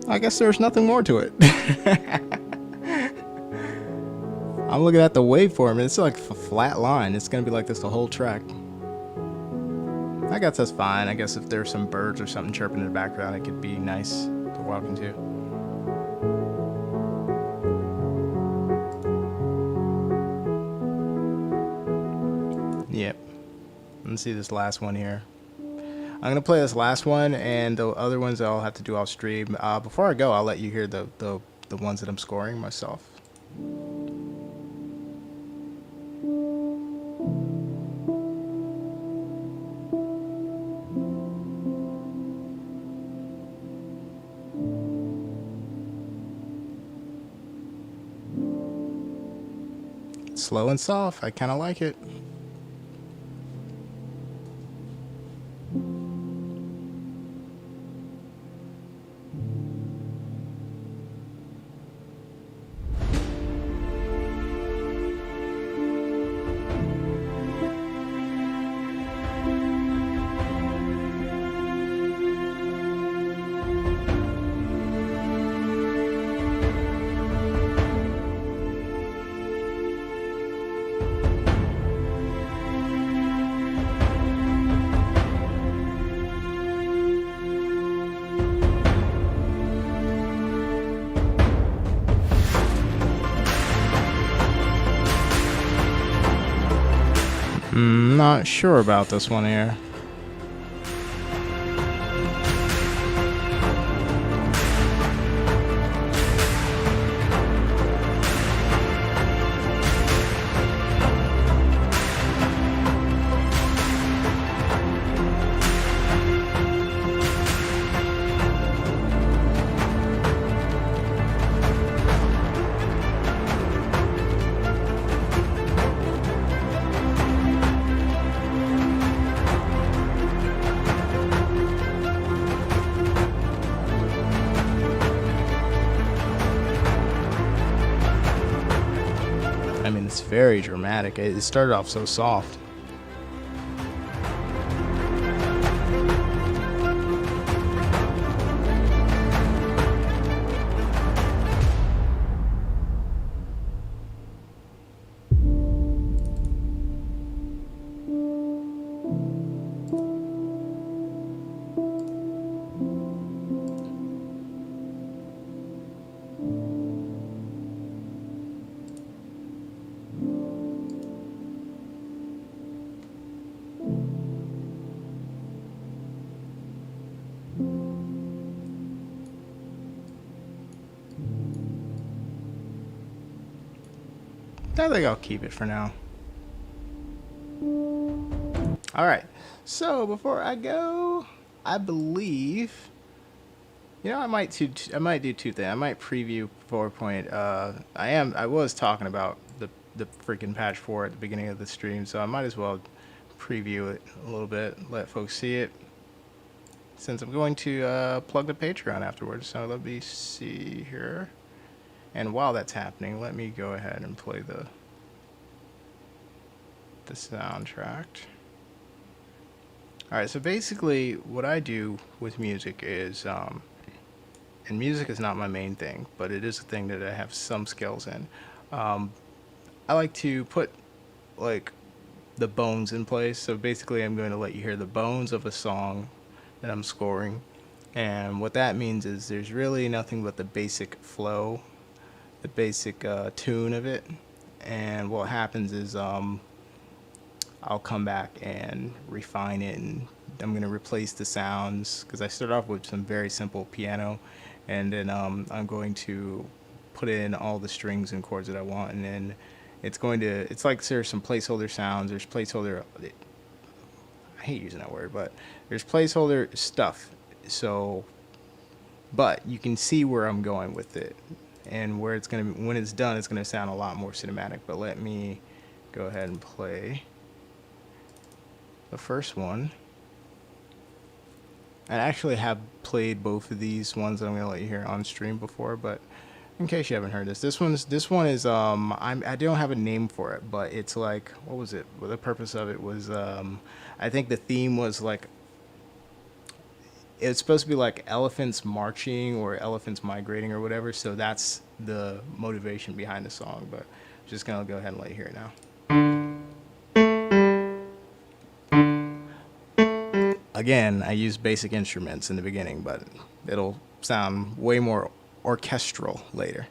Speaker 1: I guess there's nothing more to it. I'm looking at the waveform and it's like a flat line. It's gonna be like this the whole track. I guess that's fine. I guess if there's some birds or something chirping in the background, it could be nice to walk into. Yep. Let's see this last one here. I'm gonna play this last one, and the other ones I'll have to do off stream. Before I go, I'll let you hear the ones that I'm scoring myself. Slow and soft. I kind of like it. Not sure about this one here. I mean, it's very dramatic. It started off so soft. I think I'll keep it for now. Alright, so before I go, I believe, I might do two things. I might preview 4. I was talking about the freaking patch 4 at the beginning of the stream, so I might as well preview it a little bit, let folks see it, since I'm going to plug the Patreon afterwards. So let me see here. And while that's happening, let me go ahead and play the soundtrack. Alright, so basically what I do with music is, and music is not my main thing, but it is a thing that I have some skills in. I like to put, like, the bones in place. So basically I'm going to let you hear the bones of a song that I'm scoring. And what that means is there's really nothing but the basic flow, the basic tune of it. And what happens is I'll come back and refine it, and I'm going to replace the sounds, because I start off with some very simple piano, and then I'm going to put in all the strings and chords that I want, and then it's like there's some placeholder sounds, there's placeholder, I hate using that word, but there's placeholder stuff. So, but you can see where I'm going with it, and where it's going to, when it's done, it's going to sound a lot more cinematic. But let me go ahead and play the first one. I actually have played both of these ones that I'm going to let you hear on stream before, but in case you haven't heard this one is I don't have a name for it, but it's like, what was it? Well, the purpose of it was I think the theme was like, it's supposed to be like elephants marching or elephants migrating or whatever, so that's the motivation behind the song. But I'm just gonna go ahead and let you hear it now. Again, I use basic instruments in the beginning, but it'll sound way more orchestral later.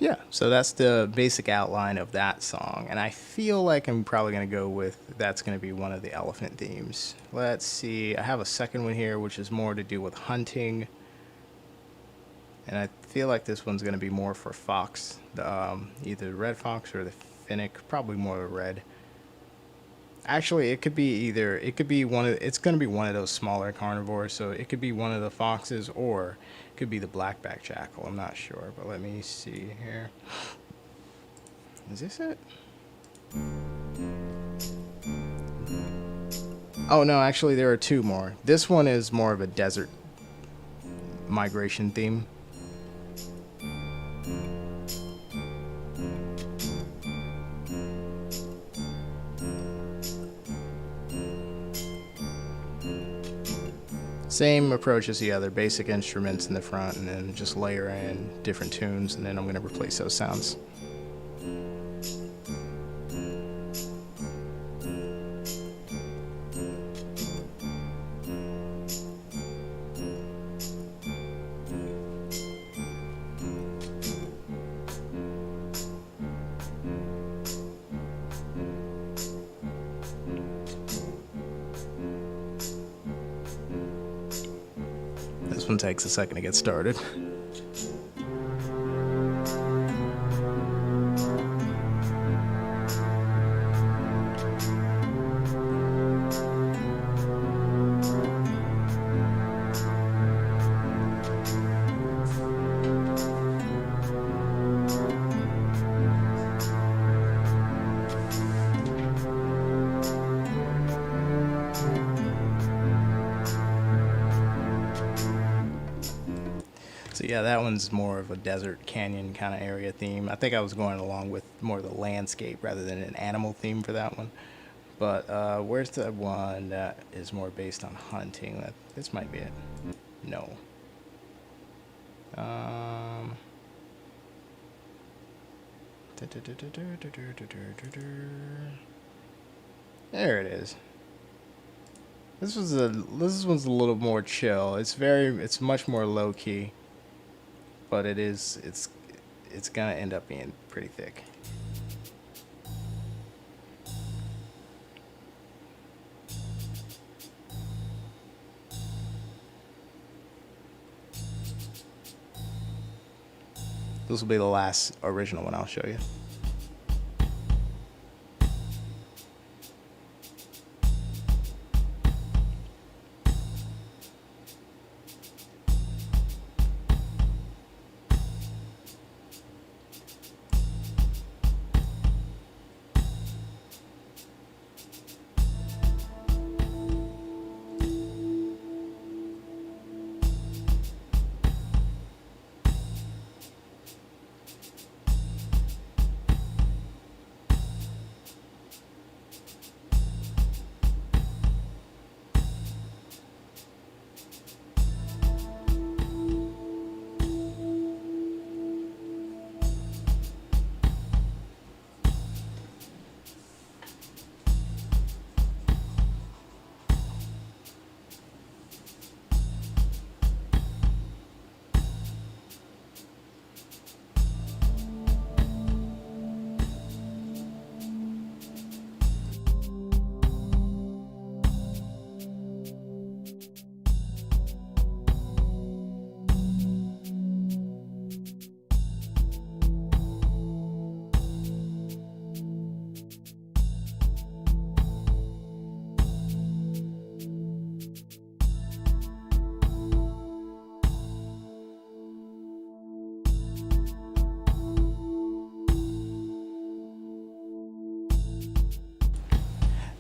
Speaker 1: yeah, so that's the basic outline of that song, and I feel like I'm probably going to go with that's going to be one of the elephant themes. Let's see, I have a second one here, which is more to do with hunting, and I feel like this one's going to be more for fox, either the red fox or the finnick, probably more the red. Actually, it could be either. It could be one of. It's going to be one of those smaller carnivores, so it could be one of the foxes, or it could be the blackback jackal. I'm not sure, but let me see here. Is this it? Oh no, actually there are two more. This one is more of a desert migration theme. Same approach as the other, basic instruments in the front, and then just layer in different tunes, and then I'm going to replace those sounds. This one takes a second to get started. So yeah, that one's more of a desert canyon kind of area theme. I think I was going along with more of the landscape rather than an animal theme for that one. But where's the one that is more based on hunting? This might be it. No. There it is. This one's a little more chill. It's much more low key, but it's gonna end up being pretty thick. This will be the last original one I'll show you.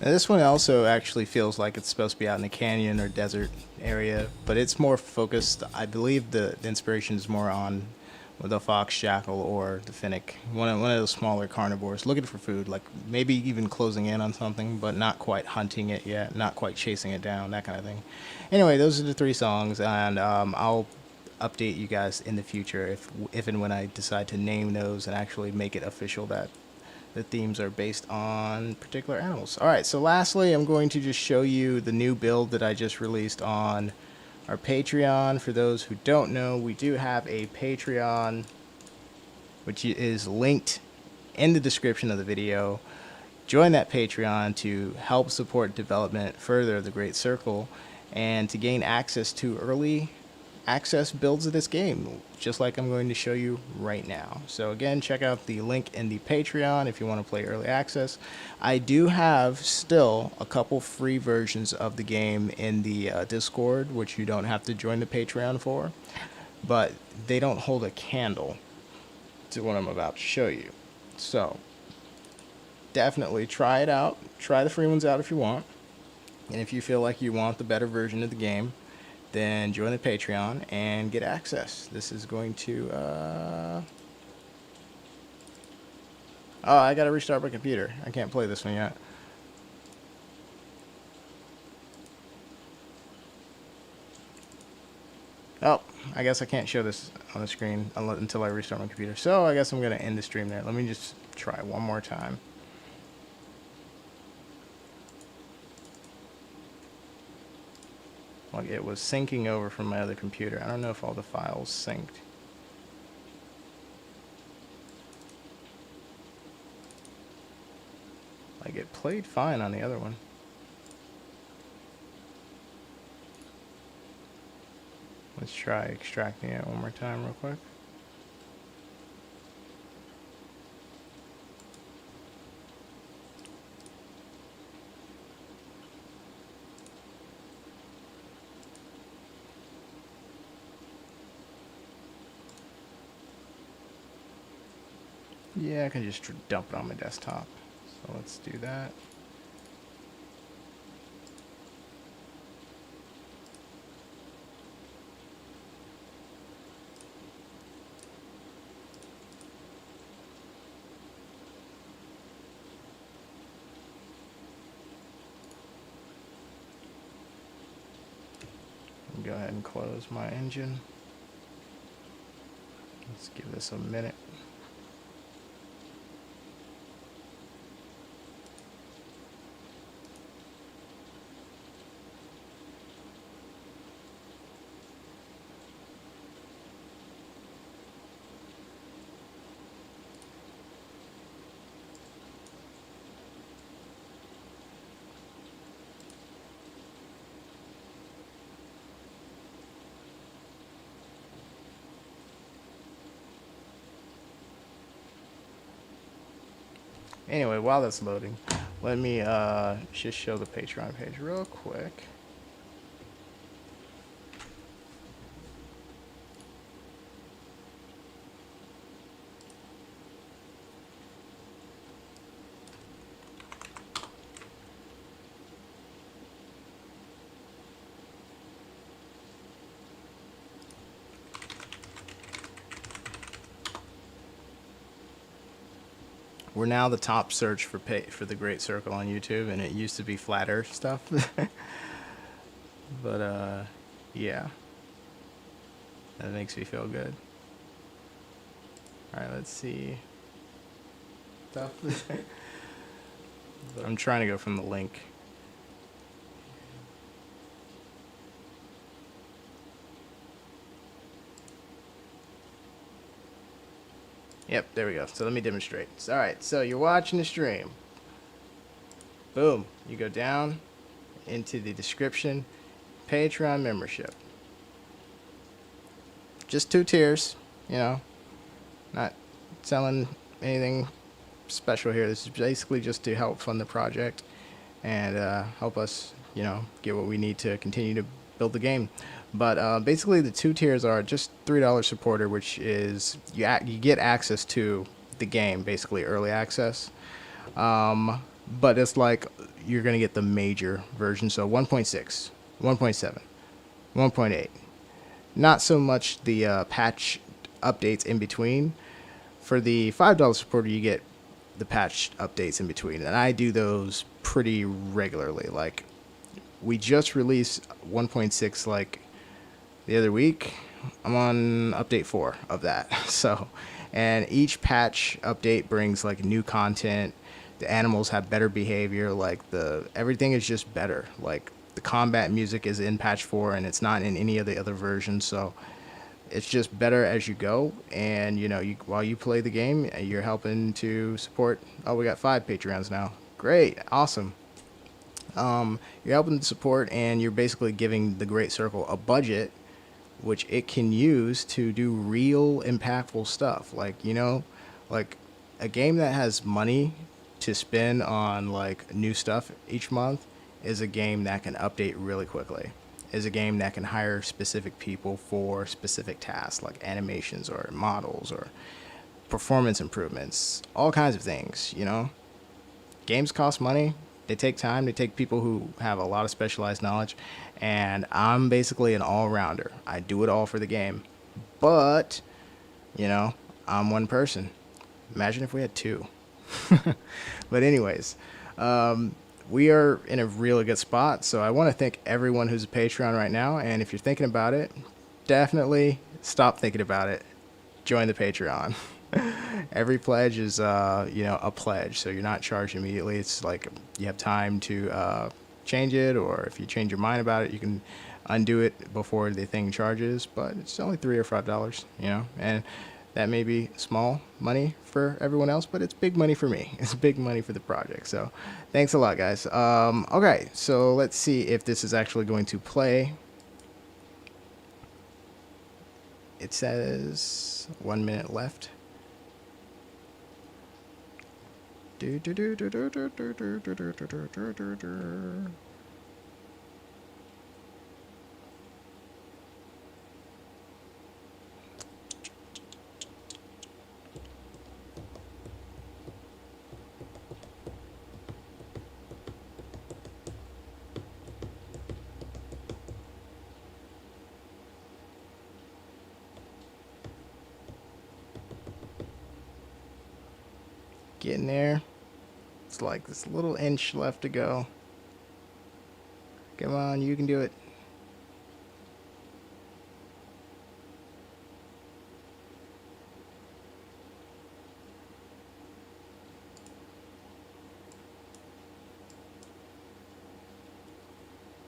Speaker 1: Now, this one also actually feels like it's supposed to be out in a canyon or desert area, but it's more focused. I believe the inspiration is more on the fox, jackal, or the finnick, one of those smaller carnivores, looking for food, like maybe even closing in on something, but not quite hunting it yet, not quite chasing it down, that kind of thing. Anyway, those are the three songs, and I'll update you guys in the future if and when I decide to name those and actually make it official that the themes are based on particular animals. Alright, so lastly, I'm going to just show you the new build that I just released on our Patreon. For those who don't know, we do have a Patreon which is linked in the description of the video. Join that Patreon to help support development further of the Great Circle and to gain access to early access builds of this game, just like I'm going to show you right now. So again, check out the link in the Patreon if you want to play early access. I do have still a couple free versions of the game in the Discord, which you don't have to join the Patreon for, but they don't hold a candle to what I'm about to show you. So definitely try it out. Try the free ones out if you want. And if you feel like you want the better version of the game, then join the Patreon and get access. This is going to... Oh, I gotta restart my computer. I can't play this one yet. Oh, I guess I can't show this on the screen until I restart my computer. So I guess I'm gonna end the stream there. Let me just try one more time. Like, it was syncing over from my other computer. I don't know if all the files synced. Like, it played fine on the other one. Let's try extracting it one more time real quick. Yeah, I can just dump it on my desktop. So let's do that. Go ahead and close my engine. Let's give this a minute. Anyway, while that's loading, let me just show the Patreon page real quick. We're now the top search for the Great Circle on YouTube, and it used to be flat Earth stuff. But yeah, that makes me feel good. All right, let's see. Stuff. But I'm trying to go from the link. Yep, there we go. So let me demonstrate. All right, so you're watching the stream. Boom. You go down into the description, Patreon membership. Just 2 tiers, you know. Not selling anything special here. This is basically just to help fund the project and help us, you know, get what we need to continue to build the game. But basically the 2 tiers are just $3 supporter, which is you get access to the game, basically early access. But it's like you're going to get the major version, so 1.6, 1.7, 1.8. Not so much the patch updates in between. For the $5 supporter, you get the patch updates in between, and I do those pretty regularly. Like, we just released 1.6 like the other week. I'm on update 4 of that. So, and each patch update brings like new content. The animals have better behavior. Like everything is just better. Like the combat music is in patch 4 and it's not in any of the other versions. So it's just better as you go. And you know, while you play the game, you're helping to support. Oh, we got 5 Patreons now. Great, awesome. You're helping to support, and you're basically giving the Great Circle a budget, which it can use to do real impactful stuff. Like, you know, like a game that has money to spend on like new stuff each month is a game that can update really quickly. Is a game that can hire specific people for specific tasks like animations or models or performance improvements, all kinds of things, you know. Games cost money. They take time. They take people who have a lot of specialized knowledge. And I'm basically an all-rounder. I do it all for the game. But, you know, I'm one person. Imagine if we had two. But anyways, we are in a really good spot. So I want to thank everyone who's a Patreon right now. And if you're thinking about it, definitely stop thinking about it. Join the Patreon. Every pledge is, you know, a pledge. So you're not charged immediately. It's like you have time to change it. Or if you change your mind about it, you can undo it before the thing charges. But it's only $3 or $5, you know. And that may be small money for everyone else, but it's big money for me. It's big money for the project. So thanks a lot, guys. Okay, so let's see if this is actually going to play. It says 1 minute left. Getting there. It's like this little inch left to go. Come on, you can do it.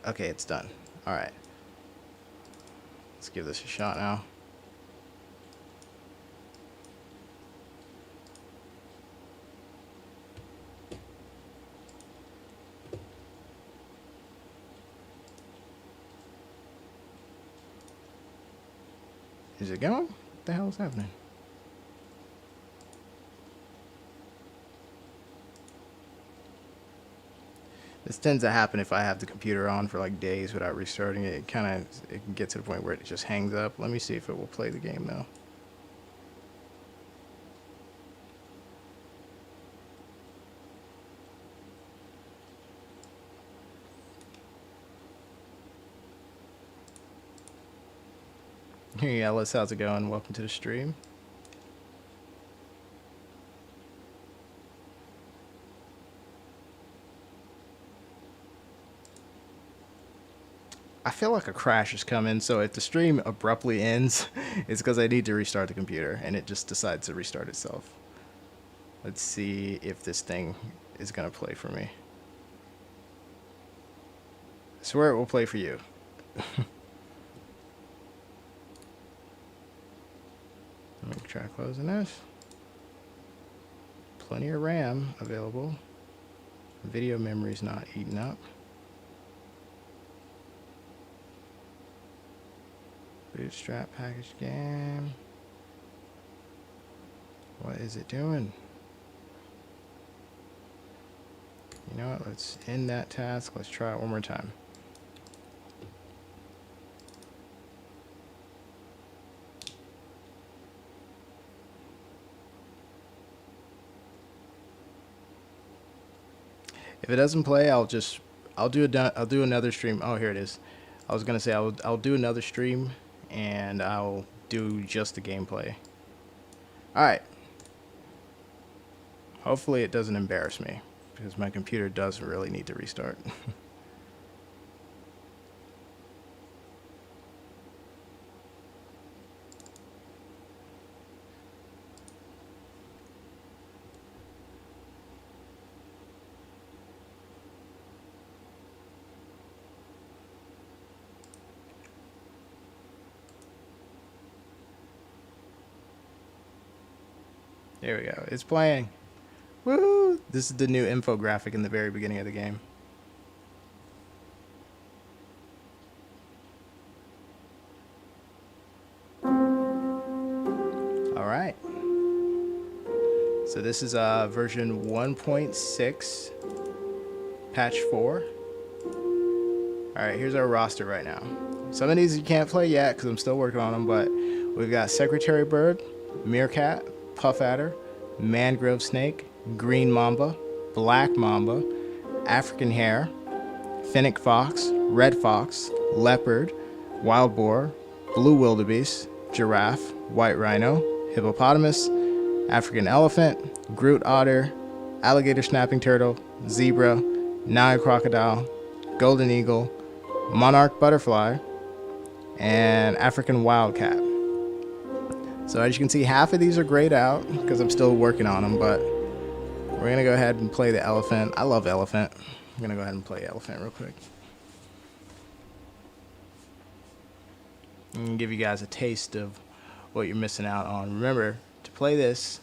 Speaker 1: Okay, it's done. All right. Let's give this a shot now. Is it going? What the hell is happening? This tends to happen if I have the computer on for like days without restarting it. It can get to the point where it just hangs up. Let me see if it will play the game though. Hey Ellis, how's it going? Welcome to the stream. I feel like a crash is coming, so if the stream abruptly ends, it's because I need to restart the computer, and it just decides to restart itself. Let's see if this thing is going to play for me. I swear it will play for you. Let me try closing this. Plenty of RAM available. Video memory's not eating up. Bootstrap package game. What is it doing? You know what? Let's end that task. Let's try it one more time. If it doesn't play, I'll do another stream. Oh, here it is. I was gonna say I'll do another stream, and I'll do just the gameplay. All right. Hopefully it doesn't embarrass me, because my computer does really need to restart. There we go. It's playing. Woo! This is the new infographic in the very beginning of the game. All right. So this is version 1.6, patch 4. All right, here's our roster right now. Some of these you can't play yet because I'm still working on them, but we've got Secretary Bird, Meerkat, Puff Adder, Mangrove Snake, Green Mamba, Black Mamba, African Hare, Finnick Fox, Red Fox, Leopard, Wild Boar, Blue Wildebeest, Giraffe, White Rhino, Hippopotamus, African Elephant, Groot Otter, Alligator Snapping Turtle, Zebra, Nile Crocodile, Golden Eagle, Monarch Butterfly, and African Wildcat. So as you can see, half of these are grayed out because I'm still working on them, but we're going to go ahead and play the elephant. I love elephant. I'm going to go ahead and play elephant real quick. And give you guys a taste of what you're missing out on. Remember, to play this,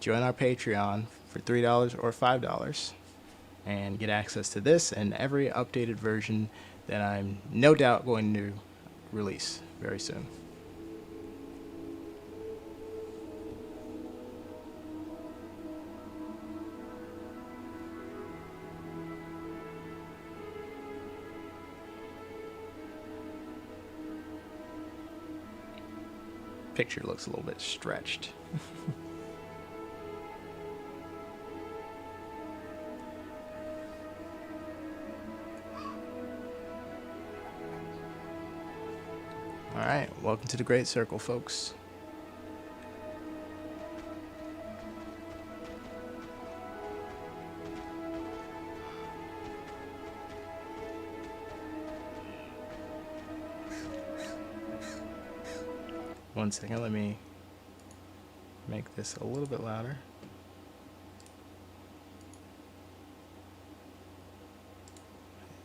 Speaker 1: join our Patreon for $3 or $5 and get access to this and every updated version that I'm no doubt going to release very soon. Picture looks a little bit stretched. All right, welcome to the Great Circle, folks. One second, let me make this a little bit louder.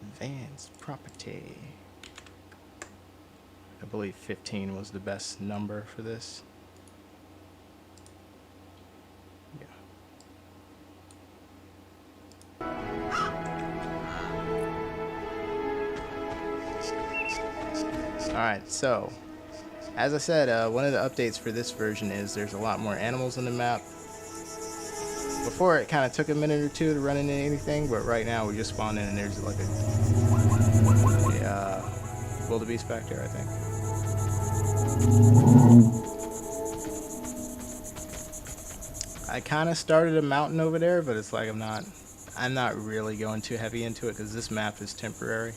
Speaker 1: Advanced property. I believe 15 was the best number for this. Yeah. Alright, so as I said, one of the updates for this version is there's a lot more animals on the map. Before it kind of took a minute or two to run into anything, but right now we just spawned in and there's like a wildebeest back there, I think. I kind of started a mountain over there, but it's like I'm not really going too heavy into it because this map is temporary.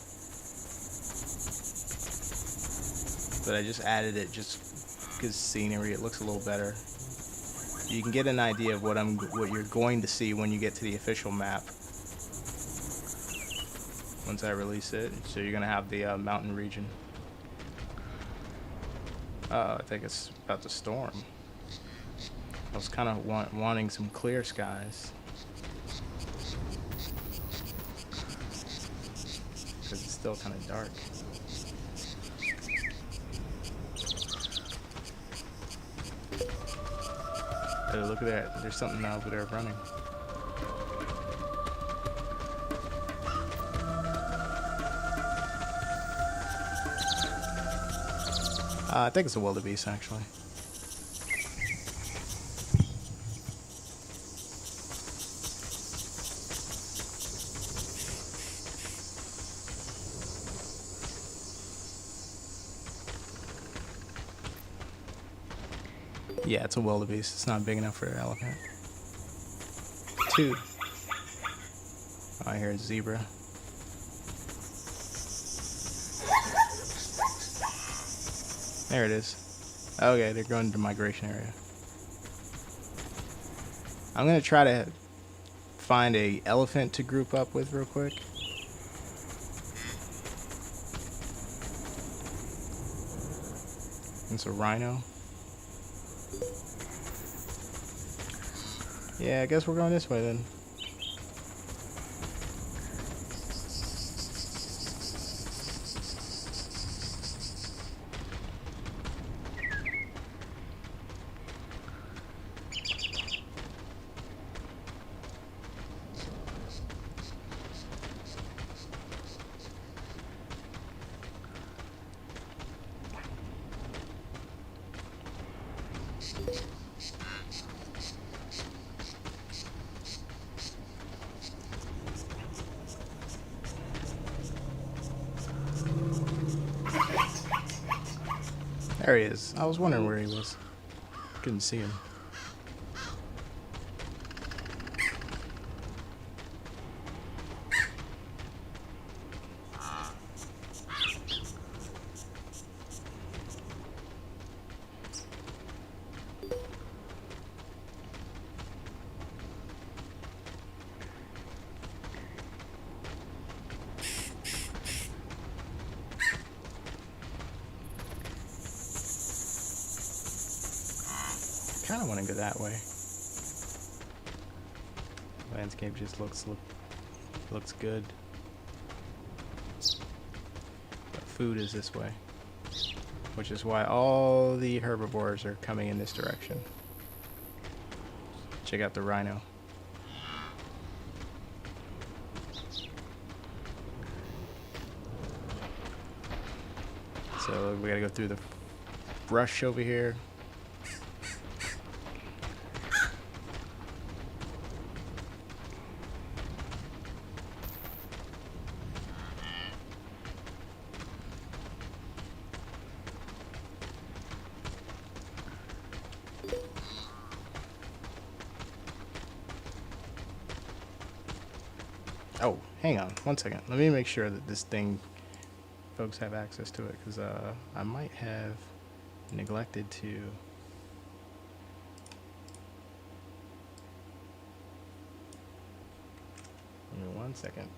Speaker 1: But I just added it just because scenery, it looks a little better. You can get an idea of what you're going to see when you get to the official map. Once I release it, so you're gonna have the mountain region. I think it's about to storm. I was kind of wanting some clear skies because it's still kind of dark. Oh, look at that. There's something over there running. I think it's a wildebeest, actually. Yeah, it's a wildebeest. It's not big enough for an elephant. 2. Oh, I hear a zebra. There it is. Okay, they're going to the migration area. I'm going to try to find a elephant to group up with real quick. It's a rhino. Yeah, I guess we're going this way then. There he is. I was wondering where he was. Couldn't see him. Kind of want to go that way. Landscape just looks good. But food is this way, which is why all the herbivores are coming in this direction. Check out the rhino. So we gotta go through the brush over here. Oh, hang on one second. Let me make sure that this thing, folks have access to it, because I might have neglected to. Give me 1 second.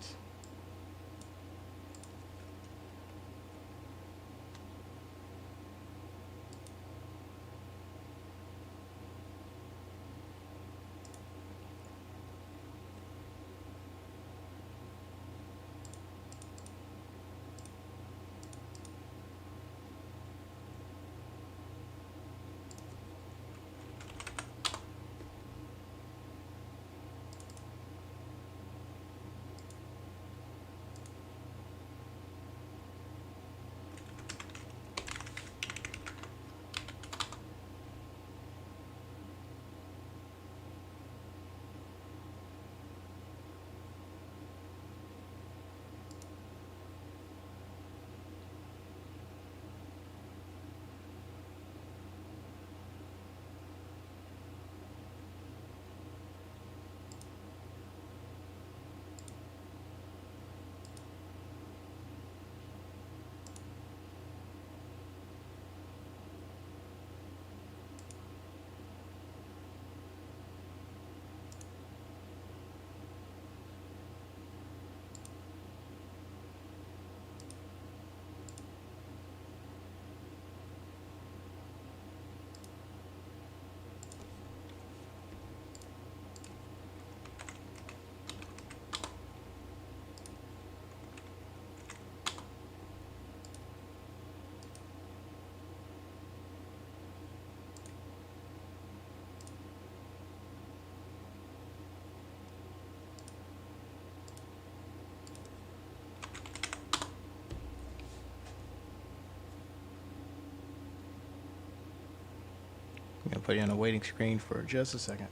Speaker 1: I'm gonna put you on a waiting screen for just a second.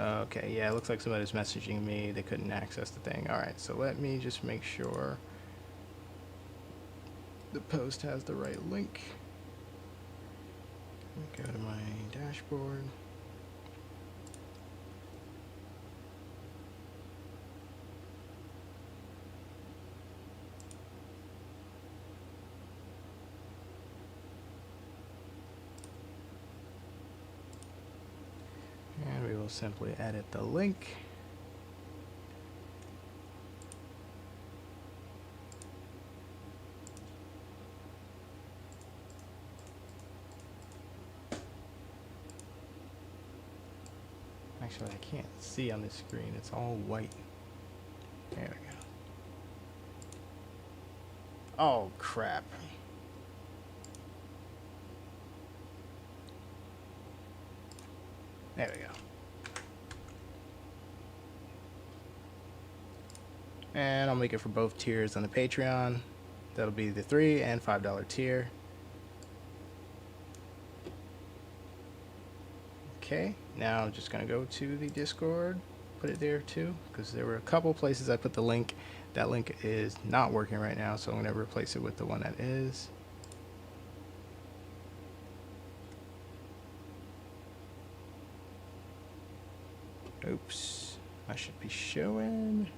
Speaker 1: Okay, yeah, it looks like somebody's messaging me. They couldn't access the thing. All right, so let me just make sure the post has the right link. Go to my dashboard. simply edit the link. Actually, I can't see on this screen. It's all white. There we go. Oh, crap. There we go. And I'll make it for both tiers on the Patreon. That'll be the $3 and $5 tier. Okay, now I'm just gonna go to the Discord, put it there too, because there were a couple places I put the link. That link is not working right now, so I'm gonna replace it with the one that is. Oops, I should be showing.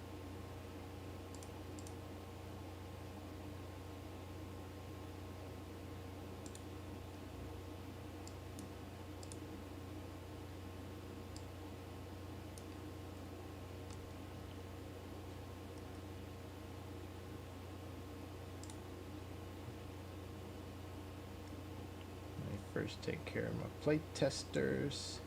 Speaker 1: First take care of my plate testers.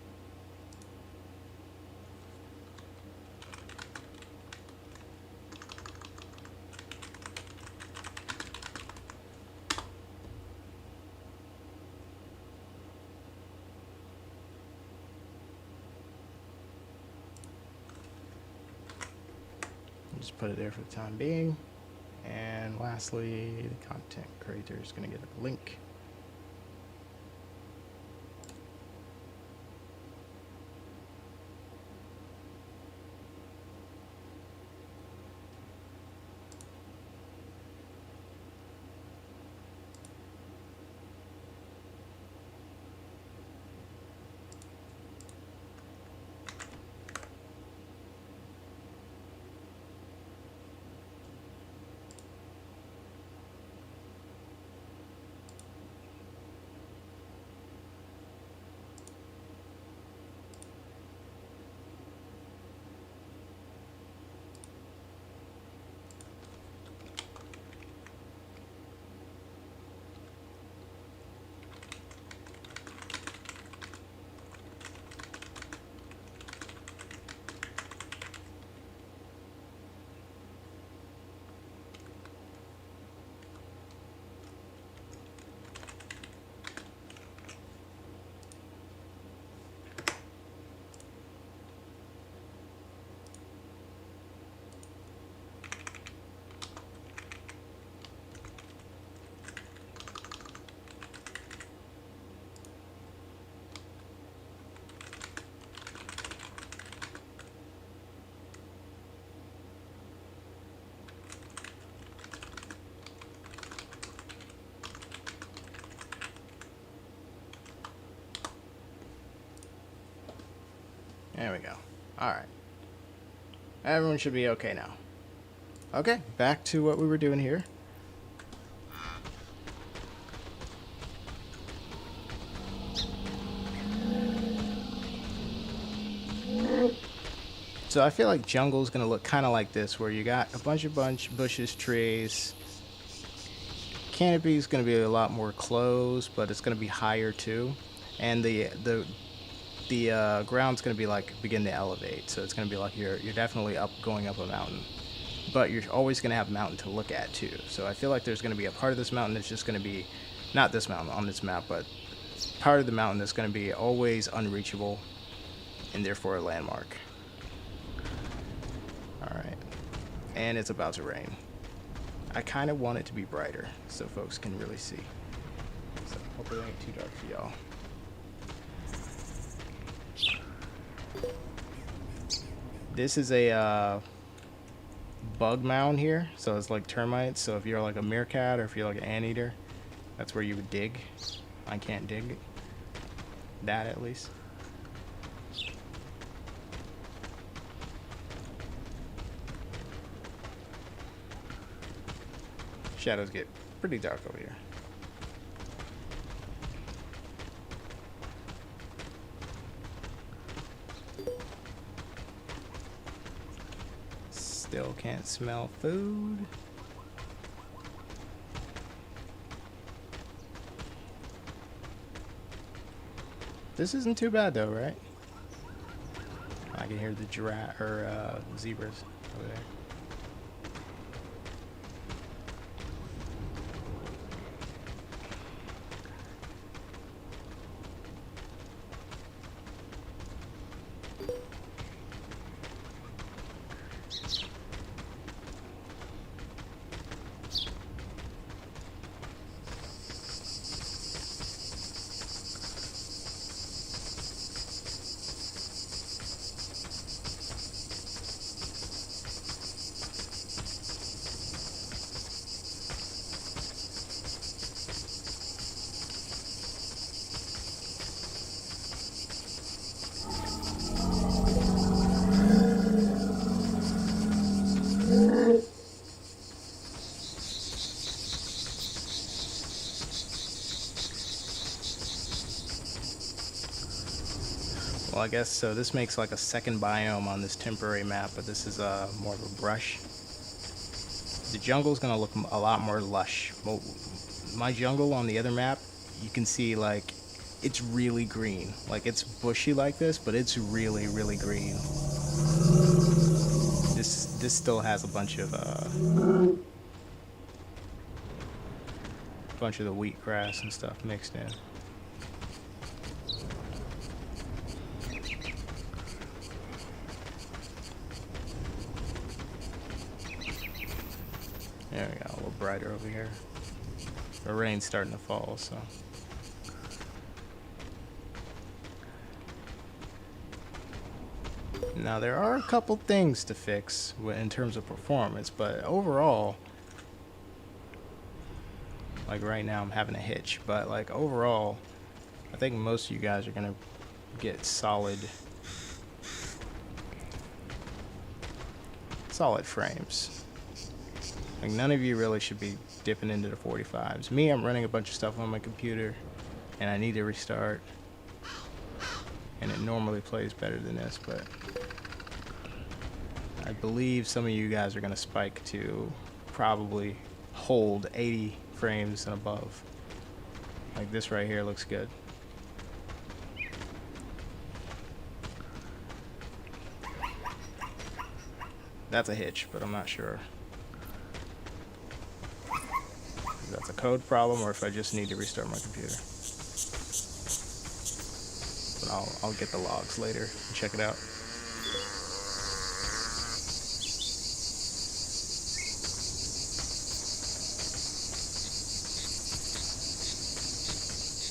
Speaker 1: Just put it there for the time being. And lastly, the content creator is going to get a link. There we go. All right. Everyone should be okay now. Okay, back to what we were doing here. So I feel like jungle's gonna look kind of like this, where you got a bunch of bushes, trees. Canopy's gonna be a lot more closed, but it's gonna be higher too, and the ground's gonna be like begin to elevate. So it's gonna be like you're definitely going up a mountain, but you're always gonna have a mountain to look at too. So I feel like there's gonna be a part of this mountain that's just gonna be not this mountain on this map, but part of the mountain that's gonna be always unreachable and therefore a landmark. Alright, and it's about to rain. I kind of want it to be brighter so folks can really see. So hopefully it ain't too dark for y'all. This is a bug mound here, so it's like termites. So if you're like a meerkat or if you're like an anteater, that's where you would dig. I can't dig that, at least. Shadows get pretty dark over here. Still can't smell food. This isn't too bad though, right? I can hear the giraffe or zebras over there. Well, I guess so. This makes like a second biome on this temporary map, but this is more of a brush. The jungle's gonna look a lot more lush. Well, my jungle on the other map, you can see like it's really green. Like it's bushy like this, but it's really, really green. This still has a bunch of the wheatgrass and stuff mixed in. There we go, a little brighter over here. The rain's starting to fall, so. Now there are a couple things to fix in terms of performance, but overall, like right now I'm having a hitch, but like overall, I think most of you guys are gonna get solid frames. Like none of you really should be dipping into the 45s. Me, I'm running a bunch of stuff on my computer and I need to restart. And it normally plays better than this, but I believe some of you guys are gonna spike to probably hold 80 frames and above. Like this right here looks good. That's a hitch, but I'm not sure if that's a code problem or if I just need to restart my computer. But I'll get the logs later and check it out.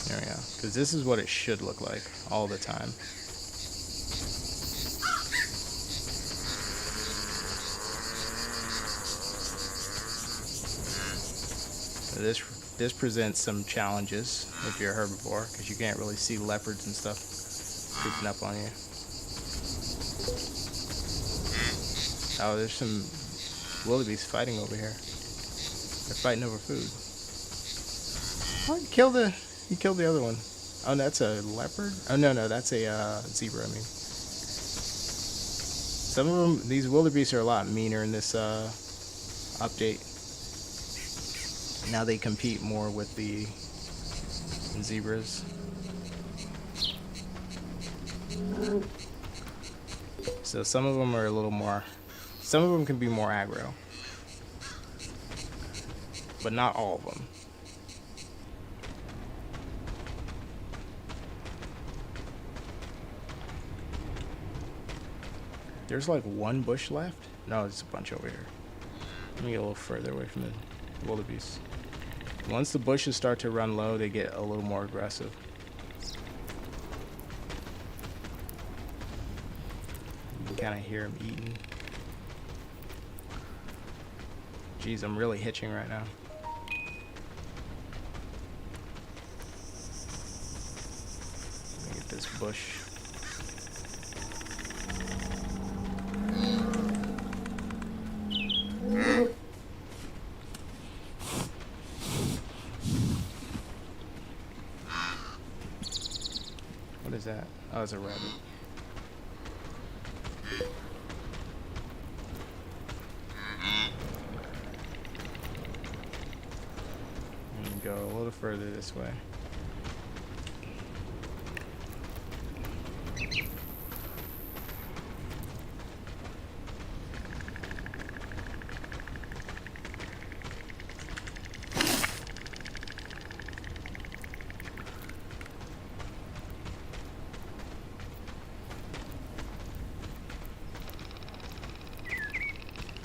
Speaker 1: There we go. Because this is what it should look like all the time. This presents some challenges if you're a herbivore, because you can't really see leopards and stuff creeping up on you. Oh, there's some wildebeest fighting over here. They're fighting over food. Oh, you killed the other one. Oh, that's a leopard? Oh, no, that's a zebra, I mean. Some of them, these wildebeest are a lot meaner in this update. Now they compete more with the zebras. So some of them are a little more, some of them can be more aggro, but not all of them. There's like one bush left? No, there's a bunch over here. Let me get a little further away from the wildebeest. Once the bushes start to run low, they get a little more aggressive. You can kind of hear them eating. Jeez, I'm really hitching right now. Let me get this bush. What is that? Oh, it's a rabbit. go a little further this way.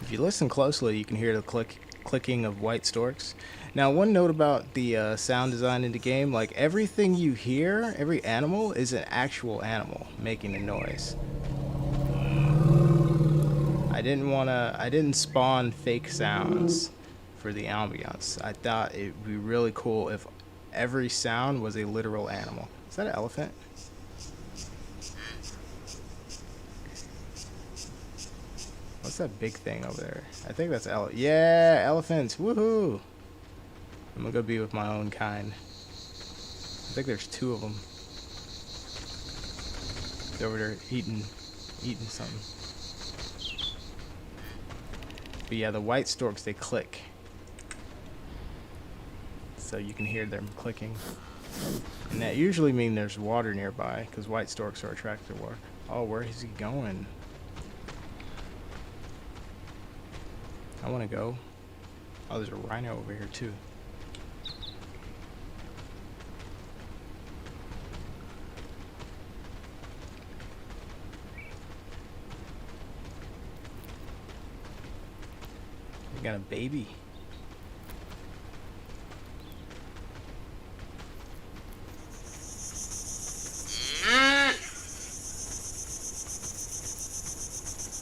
Speaker 1: If you listen closely, you can hear the clicking of white storks. Now, one note about the sound design in the game, like everything you hear, every animal is an actual animal making a noise. I didn't spawn fake sounds for the ambiance. I thought it would be really cool if every sound was a literal animal. Is that an elephant? What's that big thing over there? I think that's yeah, elephants. Woohoo! I'm gonna go be with my own kind. I think there's 2 of them. They're over there eating something. But yeah, the white storks, they click. So you can hear them clicking. And that usually means there's water nearby, because white storks are attracted to water. Oh, where is he going? I want to go. Oh, there's a rhino over here too. We got a baby.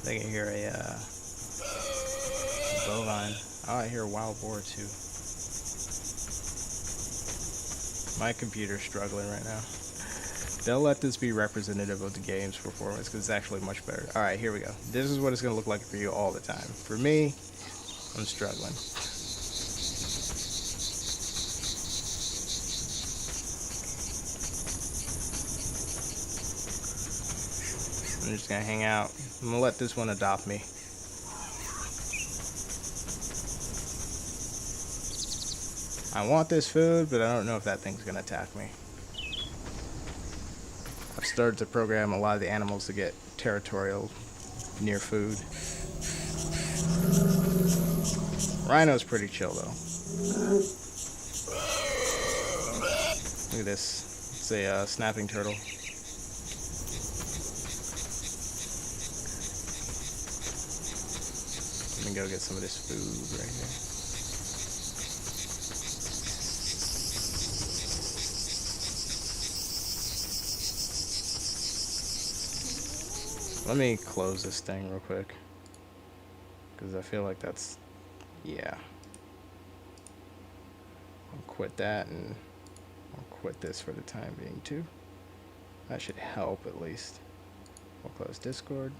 Speaker 1: I can hear a bovine. Oh, I hear a wild boar too. My computer's struggling right now. They'll let this be representative of the game's performance because it's actually much better. Alright, here we go. This is what it's going to look like for you all the time. For me, I'm struggling. I'm just going to hang out. I'm going to let this one adopt me. I want this food, but I don't know if that thing's going to attack me. I've started to program a lot of the animals to get territorial near food. Rhino's pretty chill though. Look at this. It's a snapping turtle. Let me go get some of this food right here. Let me close this thing real quick, because I feel like that's, yeah. I'll quit that, and I'll quit this for the time being too. That should help at least. We'll close Discord.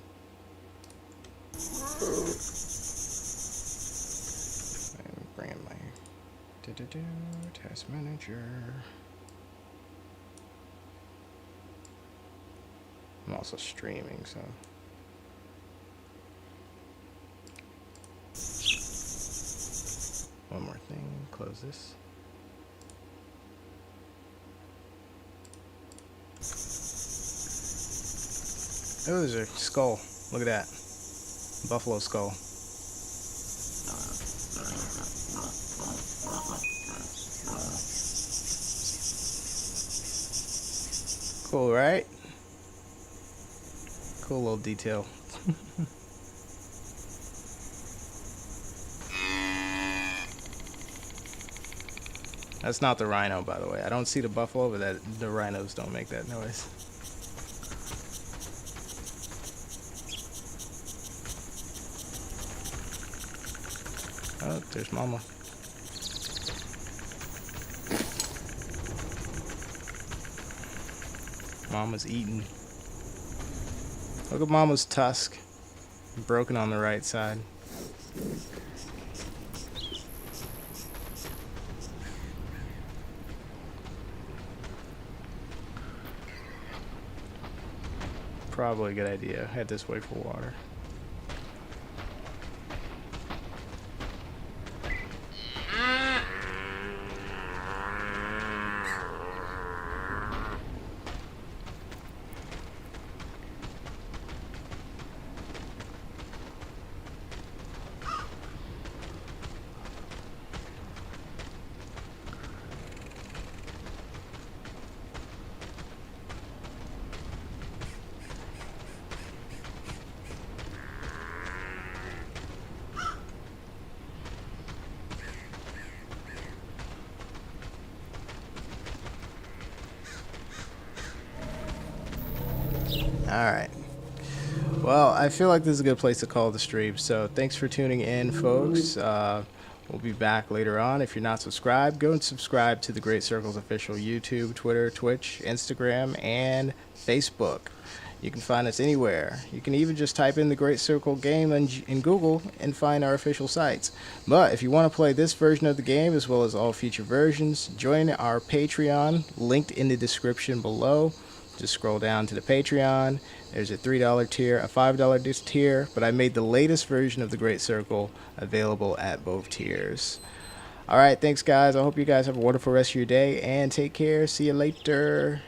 Speaker 1: And bring in my task manager. I'm also streaming, so. One more thing, close this. Oh, there's a skull. Look at that. Buffalo skull. Cool, right? Cool little detail. That's not the rhino, by the way. I don't see the buffalo, but the rhinos don't make that noise. Oh, there's Mama. Mama's eating. Look at Mama's tusk. Broken on the right side. Probably a good idea. Head this way for water. All right. Well, I feel like this is a good place to call the stream. So thanks for tuning in, folks. We'll be back later on. If you're not subscribed, go and subscribe to the Great Circles official YouTube, Twitter, Twitch, Instagram, and Facebook. You can find us anywhere. You can even just type in the Great Circle game in Google and find our official sites. But if you want to play this version of the game as well as all future versions, join our Patreon, linked in the description below. Just scroll down to the Patreon. There's a $3 tier, a $5 tier, but I made the latest version of the Great Circle available at both tiers. All right, thanks, guys. I hope you guys have a wonderful rest of your day, and take care. See you later.